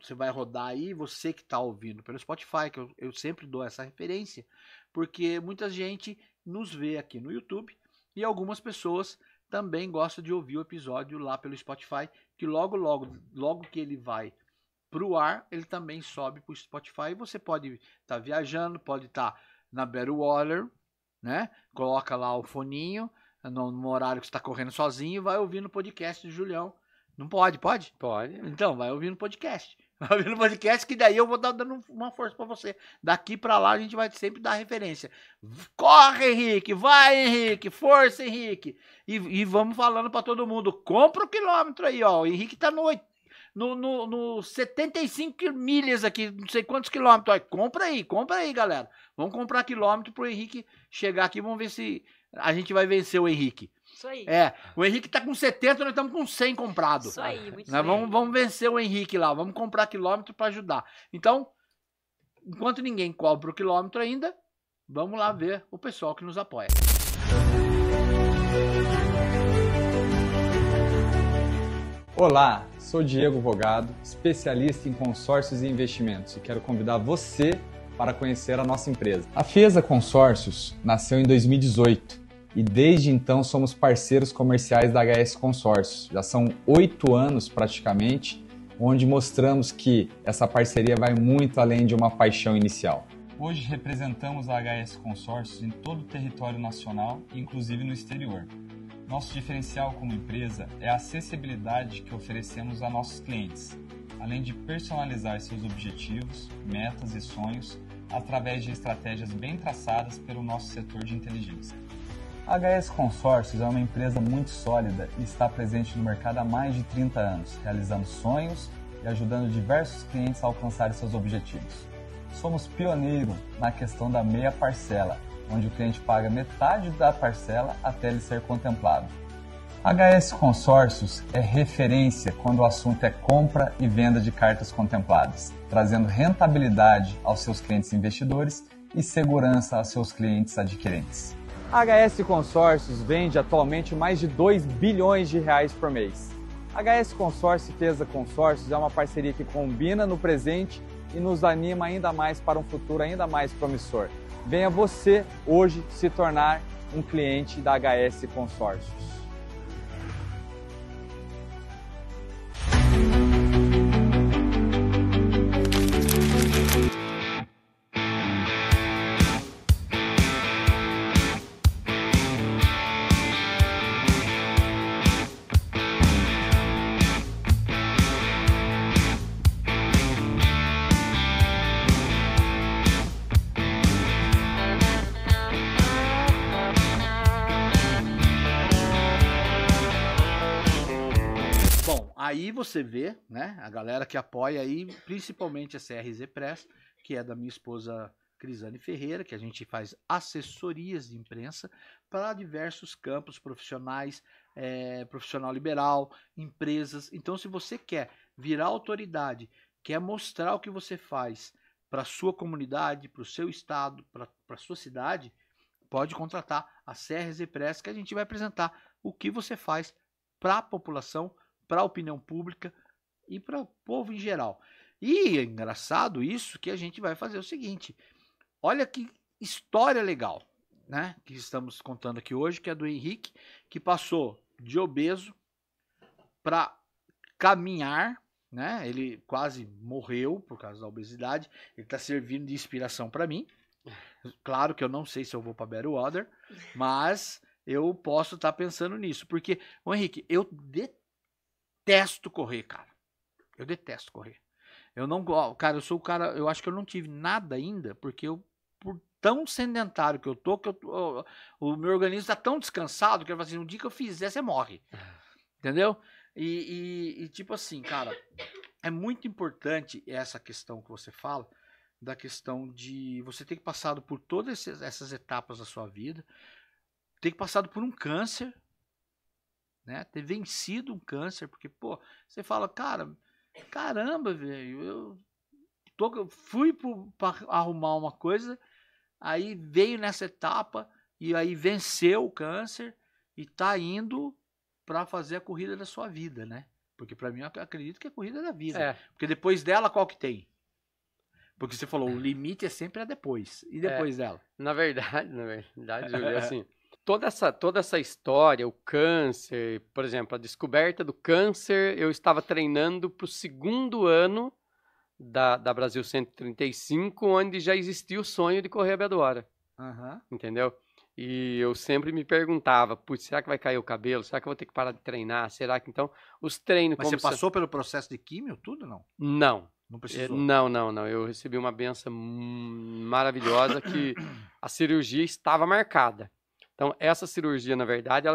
você vai rodar aí, você que está ouvindo pelo Spotify, que eu sempre dou essa referência, porque muita gente nos vê aqui no YouTube e algumas pessoas também gostam de ouvir o episódio lá pelo Spotify, que logo que ele vai pro ar, ele também sobe pro Spotify. Você pode estar viajando, pode estar na Bedouro, né? Coloca lá o foninho no horário que você está correndo sozinho e vai ouvindo o podcast do Julião. Não pode? Pode. Então, vai ouvindo o podcast. Vai ouvindo o podcast, que daí eu vou dando uma força pra você. Daqui pra lá a gente vai sempre dar referência. Corre, Henrique! Vai, Henrique! Força, Henrique! E vamos falando pra todo mundo. Compra o quilômetro aí, ó. O Henrique tá no 75 milhas aqui, não sei quantos quilômetros. Ó, compra aí, galera. Vamos comprar quilômetro pro Henrique chegar aqui. Vamos ver se a gente vai vencer o Henrique. Isso aí. O Henrique tá com 70, nós estamos com 100 comprado. Isso aí, muito nós vamos vencer o Henrique lá, vamos comprar quilômetro para ajudar. Então, enquanto ninguém cobra o quilômetro ainda, vamos lá ver o pessoal que nos apoia. Olá, sou Diego Vogado, especialista em consórcios e investimentos, e quero convidar você para conhecer a nossa empresa. A FESA Consórcios nasceu em 2018. E desde então somos parceiros comerciais da HS Consórcios. Já são 8 anos praticamente, onde mostramos que essa parceria vai muito além de uma paixão inicial. Hoje representamos a HS Consórcios em todo o território nacional, inclusive no exterior. Nosso diferencial como empresa é a acessibilidade que oferecemos a nossos clientes, além de personalizar seus objetivos, metas e sonhos através de estratégias bem traçadas pelo nosso setor de inteligência. A HS Consórcios é uma empresa muito sólida e está presente no mercado há mais de 30 anos, realizando sonhos e ajudando diversos clientes a alcançar seus objetivos. Somos pioneiros na questão da meia parcela, onde o cliente paga metade da parcela até ele ser contemplado. A HS Consórcios é referência quando o assunto é compra e venda de cartas contempladas, trazendo rentabilidade aos seus clientes investidores e segurança aos seus clientes adquirentes. A HS Consórcios vende atualmente mais de 2 bilhões de reais por mês. A HS Consórcio e Feza Consórcios é uma parceria que combina no presente e nos anima ainda mais para um futuro ainda mais promissor. Venha você hoje se tornar um cliente da HS Consórcios. Aí você vê, né, a galera que apoia aí, principalmente a CRZ Press, que é da minha esposa Crisane Ferreira, que a gente faz assessorias de imprensa para diversos campos profissionais, profissional liberal, empresas. Então, se você quer virar autoridade, quer mostrar o que você faz para a sua comunidade, para o seu estado, para a sua cidade, pode contratar a CRZ Press, que a gente vai apresentar o que você faz para a população, para a opinião pública e para o povo em geral. E é engraçado isso, que a gente vai fazer o seguinte, olha que história legal, né, que estamos contando aqui hoje, que é do Henrique, que passou de obeso para caminhar, né, ele quase morreu por causa da obesidade, ele está servindo de inspiração para mim. Claro que eu não sei se eu vou para Better, mas eu posso estar pensando nisso, porque, o Henrique, eu detesto correr, cara. Eu detesto correr. Eu não, cara, eu sou o cara, eu acho que eu não tive nada ainda, porque eu, por tão sedentário que eu tô, o meu organismo tá tão descansado que eu falo assim, um dia que eu fizer, você morre. Entendeu? E tipo assim, cara, é muito importante essa questão que você fala, da questão de você ter que passado por todas essas etapas da sua vida, ter que passado por um câncer, né? Ter vencido um câncer, porque, pô, você fala, caramba, velho, eu fui para arrumar uma coisa, aí veio nessa etapa, e aí venceu o câncer, e tá indo para fazer a corrida da sua vida, né? Porque para mim, eu acredito que é a corrida da vida. Porque depois dela, qual que tem? Porque você falou, o limite é sempre a depois. E depois dela? Na verdade, Júlio, assim... Toda essa história, o câncer, por exemplo, a descoberta do câncer, eu estava treinando para o 2º ano da Brasil 135, onde já existia o sonho de correr a Bedoura. Entendeu? E eu sempre me perguntava, putz, será que vai cair o cabelo? Será que eu vou ter que parar de treinar? Será que então os treinos... Mas você passou pelo processo de químio, tudo, não? Não. Não precisou? Não. Eu recebi uma benção maravilhosa que a cirurgia estava marcada. Então, essa cirurgia, na verdade,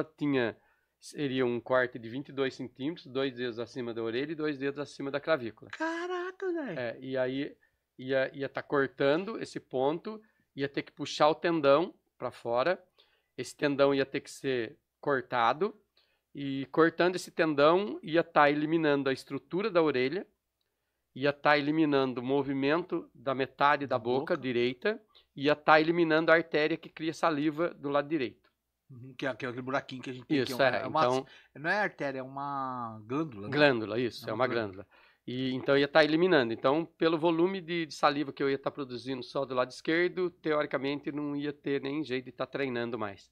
seria um corte de 22 centímetros, 2 dedos acima da orelha e 2 dedos acima da clavícula. Caraca, velho! E aí, ia estar cortando esse ponto, ia ter que puxar o tendão para fora, esse tendão ia ter que ser cortado, e cortando esse tendão, ia estar eliminando a estrutura da orelha, ia estar eliminando o movimento da metade da boca direita, ia estar eliminando a artéria que cria saliva do lado direito. Que é aquele buraquinho que a gente tem. Isso, então, não é artéria, é uma glândula. Glândula, isso, é uma glândula. E então ia estar eliminando. Então, pelo volume de saliva que eu ia estar produzindo só do lado esquerdo, teoricamente não ia ter nem jeito de estar treinando mais.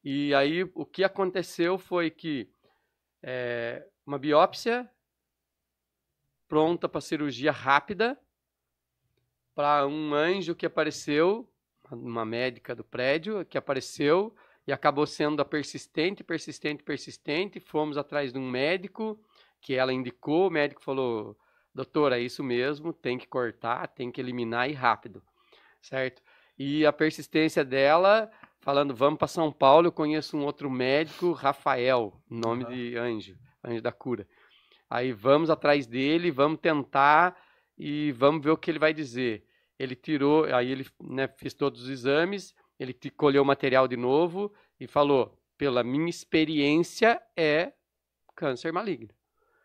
E aí, o que aconteceu foi que uma biópsia pronta para cirurgia rápida, para um anjo que apareceu, uma médica do prédio, que apareceu e acabou sendo a persistente. Fomos atrás de um médico que ela indicou, o médico falou, doutora, é isso mesmo, tem que cortar, tem que eliminar e rápido, certo? E a persistência dela, falando, vamos para São Paulo, eu conheço um outro médico, Rafael, nome de anjo da cura. Aí vamos atrás dele, vamos tentar e vamos ver o que ele vai dizer. Ele tirou, aí ele fez todos os exames, ele colheu o material de novo e falou, pela minha experiência, é câncer maligno,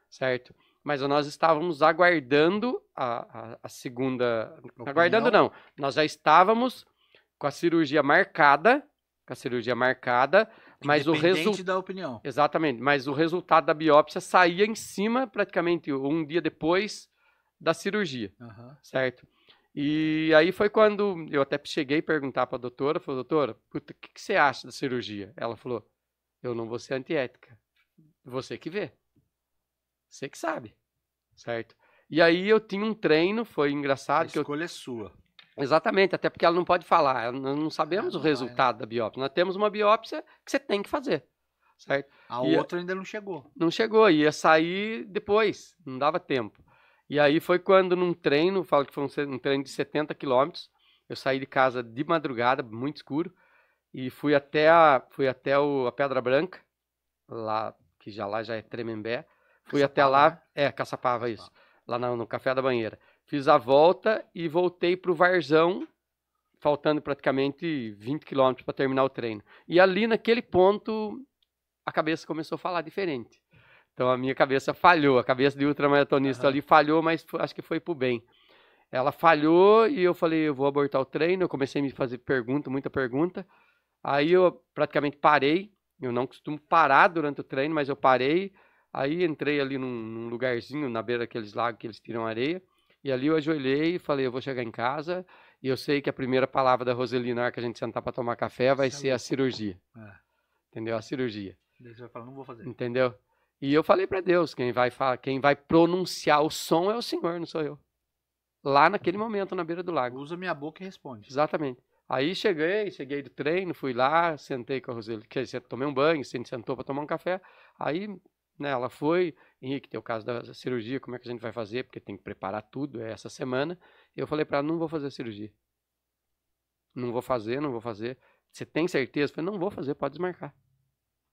certo? Mas nós estávamos aguardando a segunda... Opinião. Aguardando não, nós já estávamos com a cirurgia marcada, com a cirurgia marcada, mas o Independente da opinião. Exatamente, mas o resultado da biópsia saía em cima, praticamente um dia depois da cirurgia, certo? E aí foi quando eu até cheguei a perguntar para a doutora, falei, doutora, o que você acha da cirurgia? Ela falou, eu não vou ser antiética, você que vê, você que sabe, certo? E aí eu tinha um treino, foi engraçado. A escolha é sua. Exatamente, até porque ela não pode falar, nós não sabemos o resultado da biópsia, nós temos uma biópsia que você tem que fazer, certo? A outra ainda não chegou. Não chegou, ia sair depois, não dava tempo. E aí foi quando num treino, falo que foi um treino de 70 quilômetros, eu saí de casa de madrugada, muito escuro, e fui até a Pedra Branca, lá, que lá já é Tremembé, fui até lá, Caçapava, isso, lá no Café da Banheira. Fiz a volta e voltei para o Varzão, faltando praticamente 20 quilômetros para terminar o treino. E ali, naquele ponto, a cabeça começou a falar diferente. Então, a minha cabeça falhou. A cabeça de ultramaratonista ali falhou, mas acho que foi para o bem. Ela falhou e eu falei, eu vou abortar o treino. Eu comecei a me fazer muita pergunta. Aí eu praticamente parei. Eu não costumo parar durante o treino, mas eu parei. Aí entrei ali num lugarzinho, na beira daqueles lagos que eles tiram areia. E ali eu ajoelhei e falei, eu vou chegar em casa e eu sei que a primeira palavra da Roseli na hora que a gente sentar para tomar café vai ser a cirurgia. Entendeu? A cirurgia. Daí você vai falar, não vou fazer. Entendeu? E eu falei para Deus, quem vai pronunciar o som é o Senhor, não sou eu. Lá naquele momento, na beira do lago. Usa minha boca e responde. Exatamente. Aí cheguei do treino, fui lá, sentei com a Roseli, tomei um banho, a gente sentou para tomar um café. Aí, né, ela foi, Henrique, tem o caso da cirurgia, como é que a gente vai fazer? Porque tem que preparar tudo, é essa semana. Eu falei para ela, não vou fazer a cirurgia. Não vou fazer. Você tem certeza? Eu falei, não vou fazer, pode desmarcar.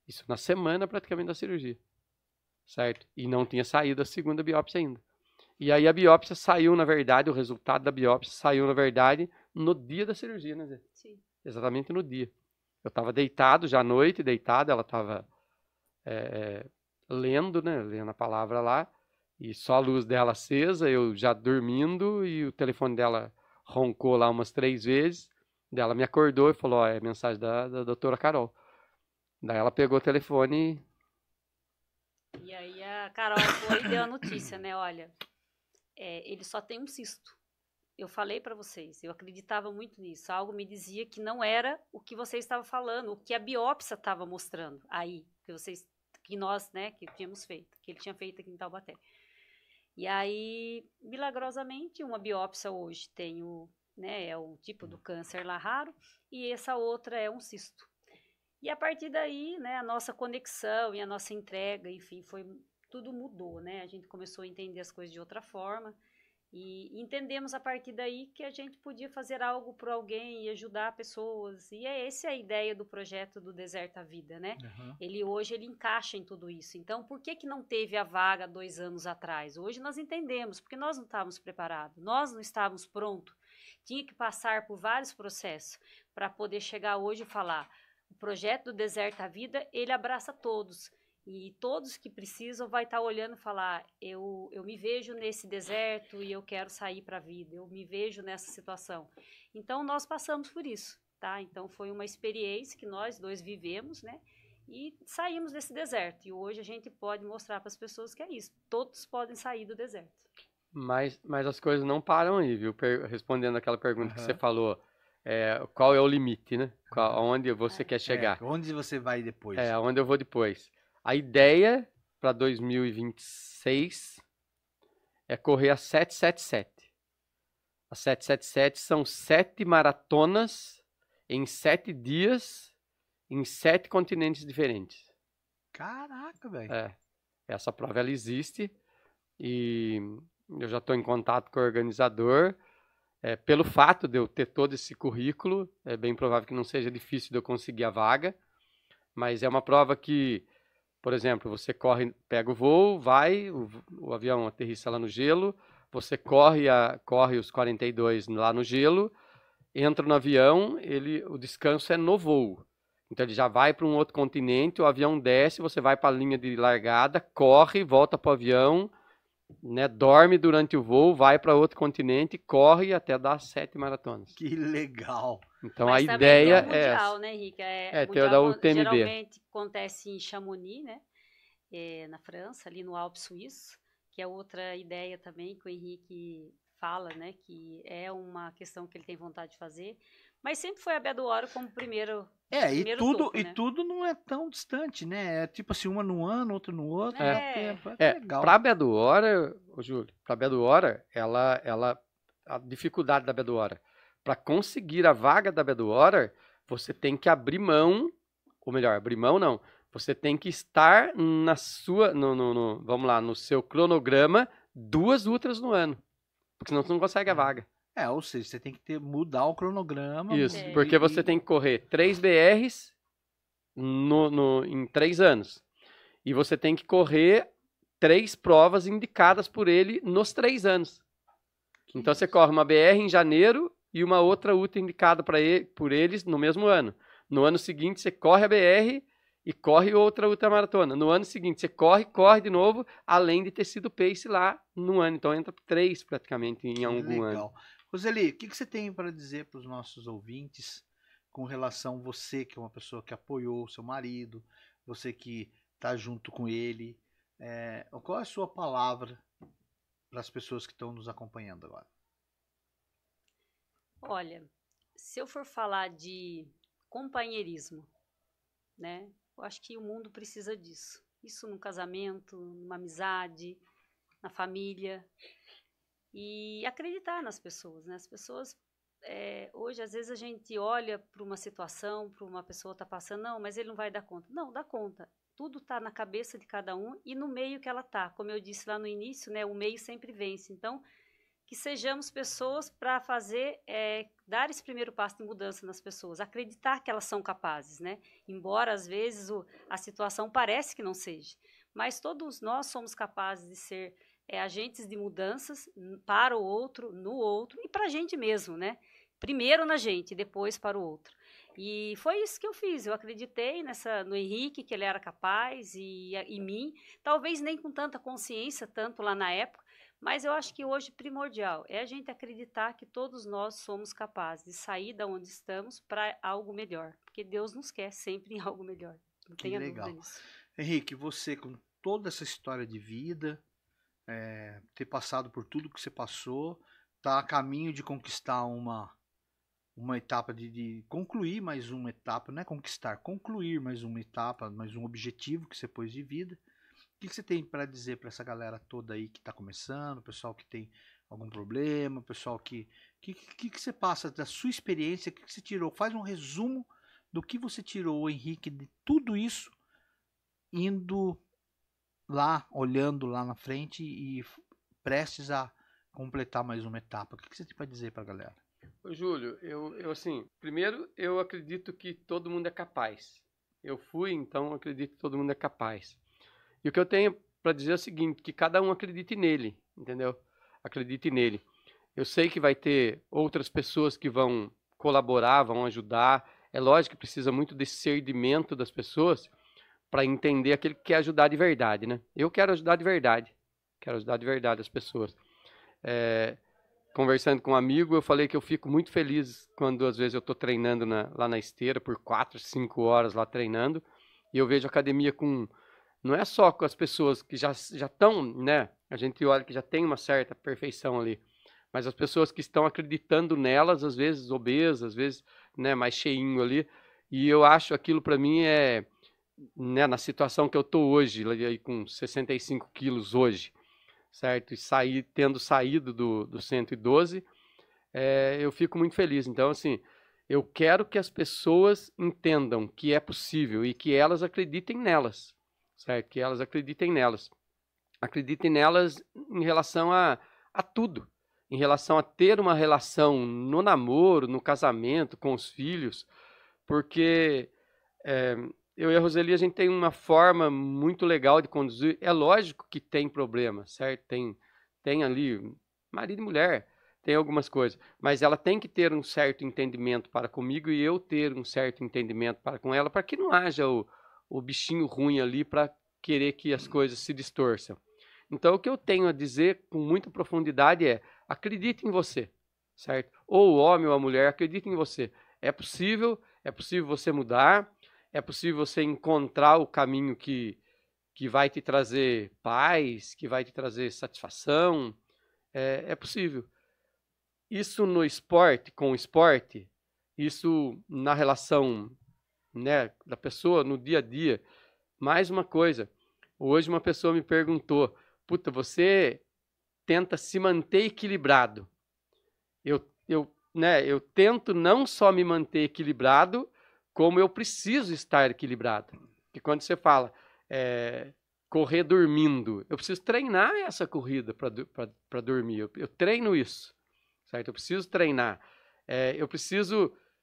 Isso na semana praticamente da cirurgia. Certo? E não tinha saído a segunda biópsia ainda. E aí a biópsia saiu, na verdade, o resultado da biópsia saiu, na verdade, no dia da cirurgia, né, Zé? Sim. Exatamente no dia. Eu estava deitado, já à noite, ela estava lendo, né, lendo a palavra lá, e só a luz dela acesa, eu já dormindo, e o telefone dela roncou lá umas 3 vezes, daí ela me acordou e falou, é mensagem da doutora Carol. Daí ela pegou o telefone e aí a Carol foi e deu a notícia, né? Olha, ele só tem um cisto. Eu falei para vocês, eu acreditava muito nisso. Algo me dizia que não era o que vocês estavam falando, o que a biópsia estava mostrando aí, que nós, né, que tínhamos feito, que ele tinha feito aqui em Taubaté. E aí, milagrosamente, uma biópsia hoje tem é um tipo do câncer lá raro, e essa outra é um cisto. E a partir daí, né, a nossa conexão e a nossa entrega, enfim, tudo mudou, né? A gente começou a entender as coisas de outra forma e entendemos a partir daí que a gente podia fazer algo por alguém e ajudar pessoas. E essa é a ideia do projeto do Deserta a Vida, né? Hoje ele encaixa em tudo isso. Então, por que não teve a vaga 2 anos atrás? Hoje nós entendemos, porque nós não estávamos preparados, nós não estávamos prontos. Tinha que passar por vários processos para poder chegar hoje e falar... O projeto do Deserta a Vida, ele abraça todos. E todos que precisam vai estar olhando e falar, eu me vejo nesse deserto e eu quero sair para a vida. Eu me vejo nessa situação. Então, nós passamos por isso, tá? Então, foi uma experiência que nós 2 vivemos, né? E saímos desse deserto. E hoje a gente pode mostrar para as pessoas que é isso. Todos podem sair do deserto. Mas as coisas não param aí, viu? Respondendo aquela pergunta que você falou... qual é o limite, né? Onde você quer chegar. Onde você vai depois. Onde eu vou depois. A ideia para 2026 é correr a 777. A 777 são 7 maratonas em 7 dias em 7 continentes diferentes. Caraca, velho. Essa prova ela existe e eu já estou em contato com o organizador. Pelo fato de eu ter todo esse currículo, é bem provável que não seja difícil de eu conseguir a vaga, mas é uma prova que, por exemplo, você pega o voo, o avião aterrissa lá no gelo, você corre os 42 lá no gelo, entra no avião, o descanso é no voo. Então ele já vai para um outro continente, o avião desce, você vai para a linha de largada, corre, volta para o avião, né, dorme durante o voo, vai para outro continente, corre até dar 7 maratonas. Que legal. Então Mas a também ideia tem o é mundial, essa. né, Henrique? Tem o da UTMB. Geralmente acontece em Chamonix, né? Na França, ali no Alpe Suíço, que é outra ideia também que o Henrique fala, né? Que é uma questão que ele tem vontade de fazer. Mas sempre foi a Baía do Ouro como primeiro topo, e né? tudo não é tão distante, né? É tipo assim, uma no ano, outra no outro. É. Legal. Para a Baía do Ouro, Júlio, para a Baía do Ouro, a dificuldade da Baía do Ouro, para conseguir a vaga da Baía do Ouro, você tem que abrir mão, ou melhor, abrir mão não, você tem que estar na sua, vamos lá, no seu cronograma 2 ultras no ano, porque senão você não consegue a vaga. Ou seja, você tem que mudar o cronograma. Isso, porque você tem que correr 3 BRs em 3 anos. E você tem que correr 3 provas indicadas por ele nos 3 anos. Então você corre uma BR em janeiro e uma outra ultra indicada por eles no mesmo ano. No ano seguinte você corre a BR e corre outra ultramaratona. No ano seguinte você corre de novo, além de ter sido pace lá no ano. Então entra 3 praticamente em algum ano. Roseli, o que você tem para dizer para os nossos ouvintes com relação a você, que é uma pessoa que apoiou o seu marido, você que está junto com ele? Qual é a sua palavra para as pessoas que estão nos acompanhando agora? Olha, se eu for falar de companheirismo, né? Eu acho que o mundo precisa disso. Isso num casamento, numa amizade, na família. E acreditar nas pessoas, né? As pessoas, hoje, às vezes a gente olha para uma situação, para uma pessoa que está passando, não, mas ele não vai dar conta. Não, dá conta. Tudo está na cabeça de cada um e no meio que ela está. Como eu disse lá no início, né? O meio sempre vence. Então, que sejamos pessoas para fazer, dar esse primeiro passo de mudança nas pessoas, acreditar que elas são capazes, né? Embora, às vezes, a situação parece que não seja. Mas todos nós somos capazes de ser agentes de mudanças para o outro, no outro e para a gente mesmo, né? Primeiro na gente, depois para o outro. E foi isso que eu fiz. Eu acreditei no Henrique, que ele era capaz, e em mim. Talvez nem com tanta consciência, tanto lá na época, mas eu acho que hoje primordial é a gente acreditar que todos nós somos capazes de sair da onde estamos para algo melhor. Porque Deus nos quer sempre em algo melhor. Não tenha dúvida nisso. Henrique, você com toda essa história de vida, ter passado por tudo que você passou, tá a caminho de conquistar uma etapa, de concluir mais uma etapa, não é conquistar, concluir mais uma etapa, mais um objetivo que você pôs de vida. O que você tem para dizer para essa galera toda aí que está começando, pessoal que tem algum problema, pessoal que você passa da sua experiência, o que você tirou? Faz um resumo do que você tirou, Henrique, de tudo isso, indo lá, olhando lá na frente e prestes a completar mais uma etapa. O que você tem para dizer para a galera? Ô, Júlio, eu assim, primeiro eu acredito que todo mundo é capaz. Eu fui, então acredito que todo mundo é capaz. E o que eu tenho para dizer é o seguinte, que cada um acredite nele, entendeu? Acredite nele. Eu sei que vai ter outras pessoas que vão colaborar, vão ajudar. É lógico que precisa muito desse discernimento das pessoas para entender aquele que quer ajudar de verdade, né? Eu quero ajudar de verdade. Quero ajudar de verdade as pessoas. Conversando com um amigo, eu falei que eu fico muito feliz quando às vezes eu estou treinando lá na esteira por 4, 5 horas lá treinando e eu vejo a academia com... Não é só com as pessoas que já estão, né? A gente olha que já tem uma certa perfeição ali. Mas as pessoas que estão acreditando nelas, às vezes obesas, às vezes, né, mais cheinho ali. E eu acho aquilo para mim né, na situação que eu tô hoje, aí com 65 quilos hoje, certo? E tendo saído do 112, eu fico muito feliz. Então, assim, eu quero que as pessoas entendam que é possível e que elas acreditem nelas, certo? Que elas acreditem nelas. Acreditem nelas em relação a tudo. Em relação a ter uma relação no namoro, no casamento, com os filhos, porque eu e a Roseli, a gente tem uma forma muito legal de conduzir. É lógico que tem problema, certo? Tem ali marido e mulher, tem algumas coisas, mas ela tem que ter um certo entendimento para comigo e eu ter um certo entendimento para com ela, para que não haja o bichinho ruim ali para querer que as coisas se distorçam. Então, o que eu tenho a dizer com muita profundidade é: acredite em você, certo? Ou o homem ou a mulher, acredite em você. É possível você mudar, é possível você encontrar o caminho que vai te trazer paz, que vai te trazer satisfação. É possível. Isso no esporte, com o esporte, isso na relação, né, da pessoa no dia a dia. Mais uma coisa, hoje uma pessoa me perguntou: puta, você tenta se manter equilibrado. Eu tento não só me manter equilibrado, como eu preciso estar equilibrado. Porque quando você fala correr dormindo, eu preciso treinar essa corrida para dormir. Eu treino isso, certo? Eu preciso treinar.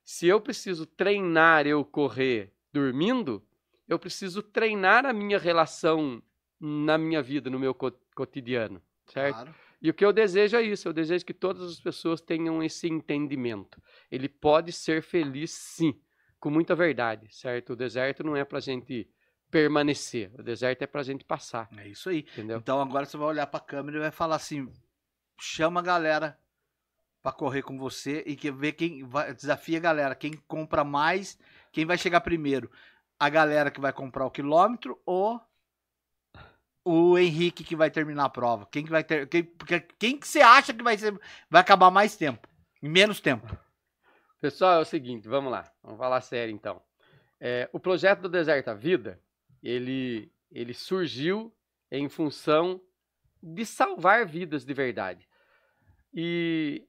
Se eu preciso treinar eu correr dormindo, eu preciso treinar a minha relação na minha vida, no meu cotidiano, certo? Claro. E o que eu desejo é isso, eu desejo que todas as pessoas tenham esse entendimento. Ele pode ser feliz, sim, com muita verdade, certo? O deserto não é pra gente permanecer, o deserto é pra gente passar. É isso aí. Entendeu? Então agora você vai olhar pra câmera e vai falar assim: chama a galera pra correr com você e ver quem vai, desafia a galera, quem compra mais, quem vai chegar primeiro. A galera que vai comprar o quilômetro ou o Henrique que vai terminar a prova? Quem que vai ter? Quem que você acha que vai acabar mais tempo? Em menos tempo? Pessoal, é o seguinte, vamos lá. Vamos falar sério, então. O projeto do Deserto à Vida, ele surgiu em função de salvar vidas de verdade. E,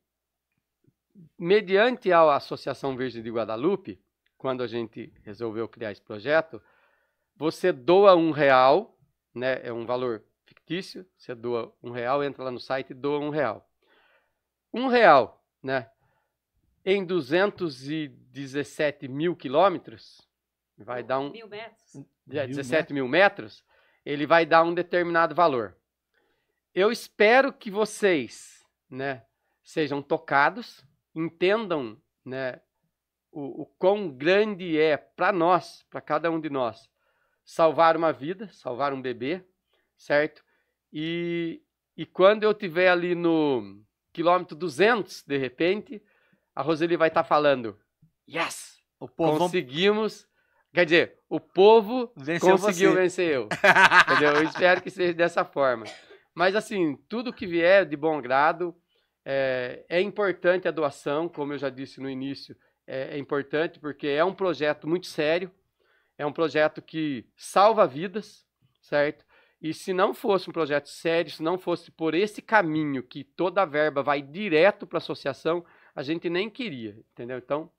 mediante a Associação Virgem de Guadalupe, quando a gente resolveu criar esse projeto, você doa R$1, né? É um valor fictício, você doa R$1, entra lá no site e doa R$1. R$1, né? Em 217 mil quilômetros, vai dar 1.000 metros. 17 mil metros, ele vai dar um determinado valor. Eu espero que vocês, né, sejam tocados, entendam, né, o quão grande é para nós, para cada um de nós, salvar uma vida, salvar um bebê, certo? E quando eu estiver ali no quilômetro 200, de repente, a Roseli vai estar falando: yes, O povo conseguimos. Quer dizer, o povo conseguiu vencer eu. Entendeu? Eu espero que seja dessa forma. Mas, assim, tudo que vier de bom grado, é importante a doação, como eu já disse no início, é importante porque é um projeto muito sério, é um projeto que salva vidas, certo? E se não fosse um projeto sério, se não fosse por esse caminho que toda a verba vai direto para a associação, a gente nem queria, entendeu? Então,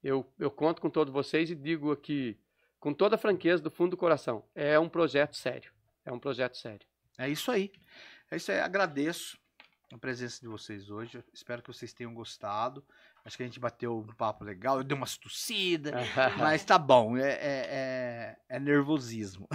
eu conto com todos vocês e digo aqui, com toda a franqueza, do fundo do coração, é um projeto sério. É um projeto sério. É isso aí. É isso aí. Agradeço a presença de vocês hoje. Eu espero que vocês tenham gostado. Acho que a gente bateu um papo legal. Eu dei umas tossidas, mas tá bom. É nervosismo.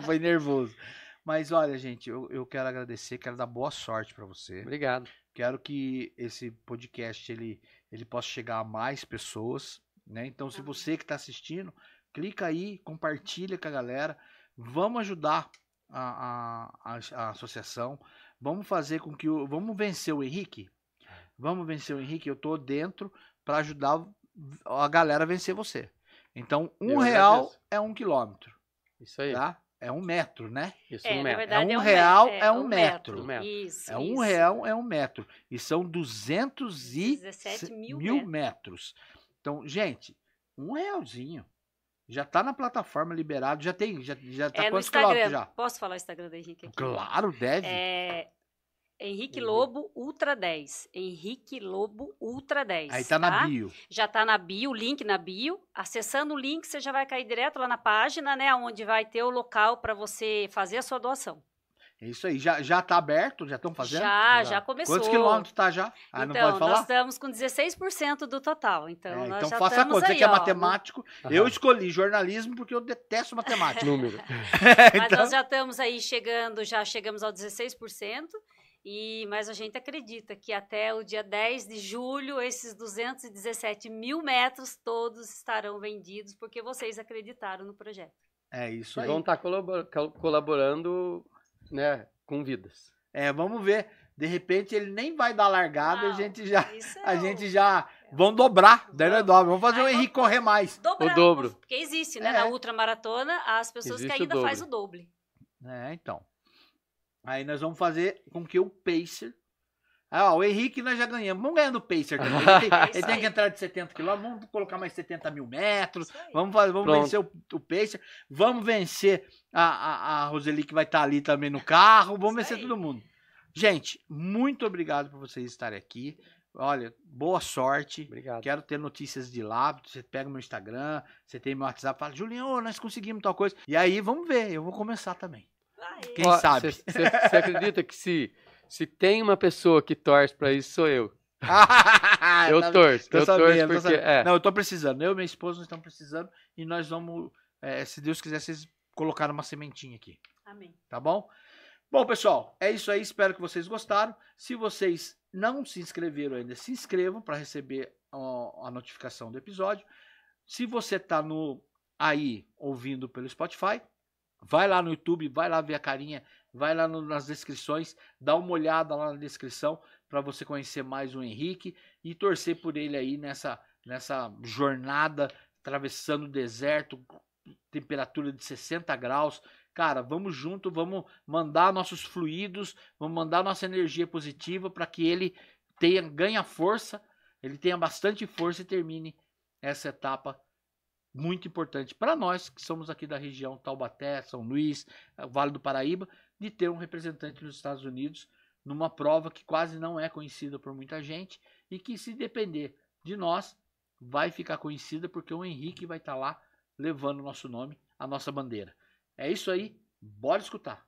Foi nervoso. Mas olha, gente, eu quero agradecer, quero dar boa sorte para você. Obrigado. Quero que esse podcast ele possa chegar a mais pessoas, né? Então, se você que está assistindo, clica aí, compartilha com a galera. Vamos ajudar a associação. Vamos fazer com que vamos vencer o Henrique. Vamos vencer o Henrique. Eu tô dentro para ajudar a galera a vencer você. Então, R$1 é 1 quilômetro. Isso aí. Tá? É 1 metro, né? Isso, 1 metro. Verdade, R$1 é 1 metro. Isso, É R$1 é 1 metro. E são 217 mil metros. Então, gente, R$1. Já tá na plataforma liberado. Já tá no quantos Instagram. quilômetros já? Posso falar o Instagram do Henrique aqui? Claro, deve. Henrique Lobo Ultra 10. Henrique Lobo Ultra 10. Aí tá na bio. Já tá na bio, o link na bio. Acessando o link, você já vai cair direto lá na página, né? Onde vai ter o local para você fazer a sua doação. É isso aí. Já tá aberto? Já estão fazendo? Já começou. Quantos quilômetros tá já? Então, não pode falar? nós estamos com 16% do total. Então, nós já faça a conta. Você que é matemático. Eu escolhi jornalismo porque eu detesto matemática. Número. Mas nós já estamos aí já chegamos ao 16%. Mas a gente acredita que até o dia 10 de julho, esses 217 mil metros todos estarão vendidos, porque vocês acreditaram no projeto. É isso aí. Vão estar colaborando, né, com vidas. Vamos ver. De repente ele nem vai dar largada, Não, a gente já isso vamos dobrar, daí nós dobra. Vamos fazer o Henrique correr mais. dobrar, O dobro. Porque existe, né? Na ultramaratona, as pessoas Existe que ainda o faz doble. o doble. Então. Aí nós vamos fazer com que o pacer... o Henrique nós já ganhamos. Vamos ganhando o pacer também. Ele tem que entrar de 70 km, vamos colocar mais 70 mil metros. Isso aí. Vamos vencer o pacer. Vamos vencer a Roseli, que vai estar ali também no carro. Vamos Isso vencer aí. todo mundo. Gente, muito obrigado por vocês estarem aqui. Olha, boa sorte. Obrigado. Quero ter notícias de lá. Você pega meu Instagram, você tem meu WhatsApp, fala, Julião, nós conseguimos tal coisa. E aí, vamos ver, eu vou começar também. Aí. Quem sabe? Você acredita que se tem uma pessoa que torce pra isso, sou eu. Eu torço. Tô Eu sabendo, torço porque... Não, eu tô precisando. Eu e minha esposa nós estamos precisando. E nós vamos, se Deus quiser, vocês colocaram uma sementinha aqui. Amém. Tá bom? Bom, pessoal, é isso aí. Espero que vocês gostaram. Se vocês não se inscreveram ainda, se inscrevam para receber a notificação do episódio. Se você tá aí ouvindo pelo Spotify, vai lá no YouTube, vai lá ver a carinha, vai lá nas descrições, dá uma olhada lá na descrição para você conhecer mais o Henrique e torcer por ele aí nessa jornada, atravessando o deserto, temperatura de 60 graus. Cara, vamos junto, vamos mandar nossos fluidos, vamos mandar nossa energia positiva para que ele ganhe força, ele tenha bastante força e termine essa etapa muito importante para nós, que somos aqui da região Taubaté, São Luís, Vale do Paraíba, de ter um representante nos Estados Unidos numa prova que quase não é conhecida por muita gente e que, se depender de nós, vai ficar conhecida porque o Henrique vai estar lá levando o nosso nome, a nossa bandeira. É isso aí, bora escutar.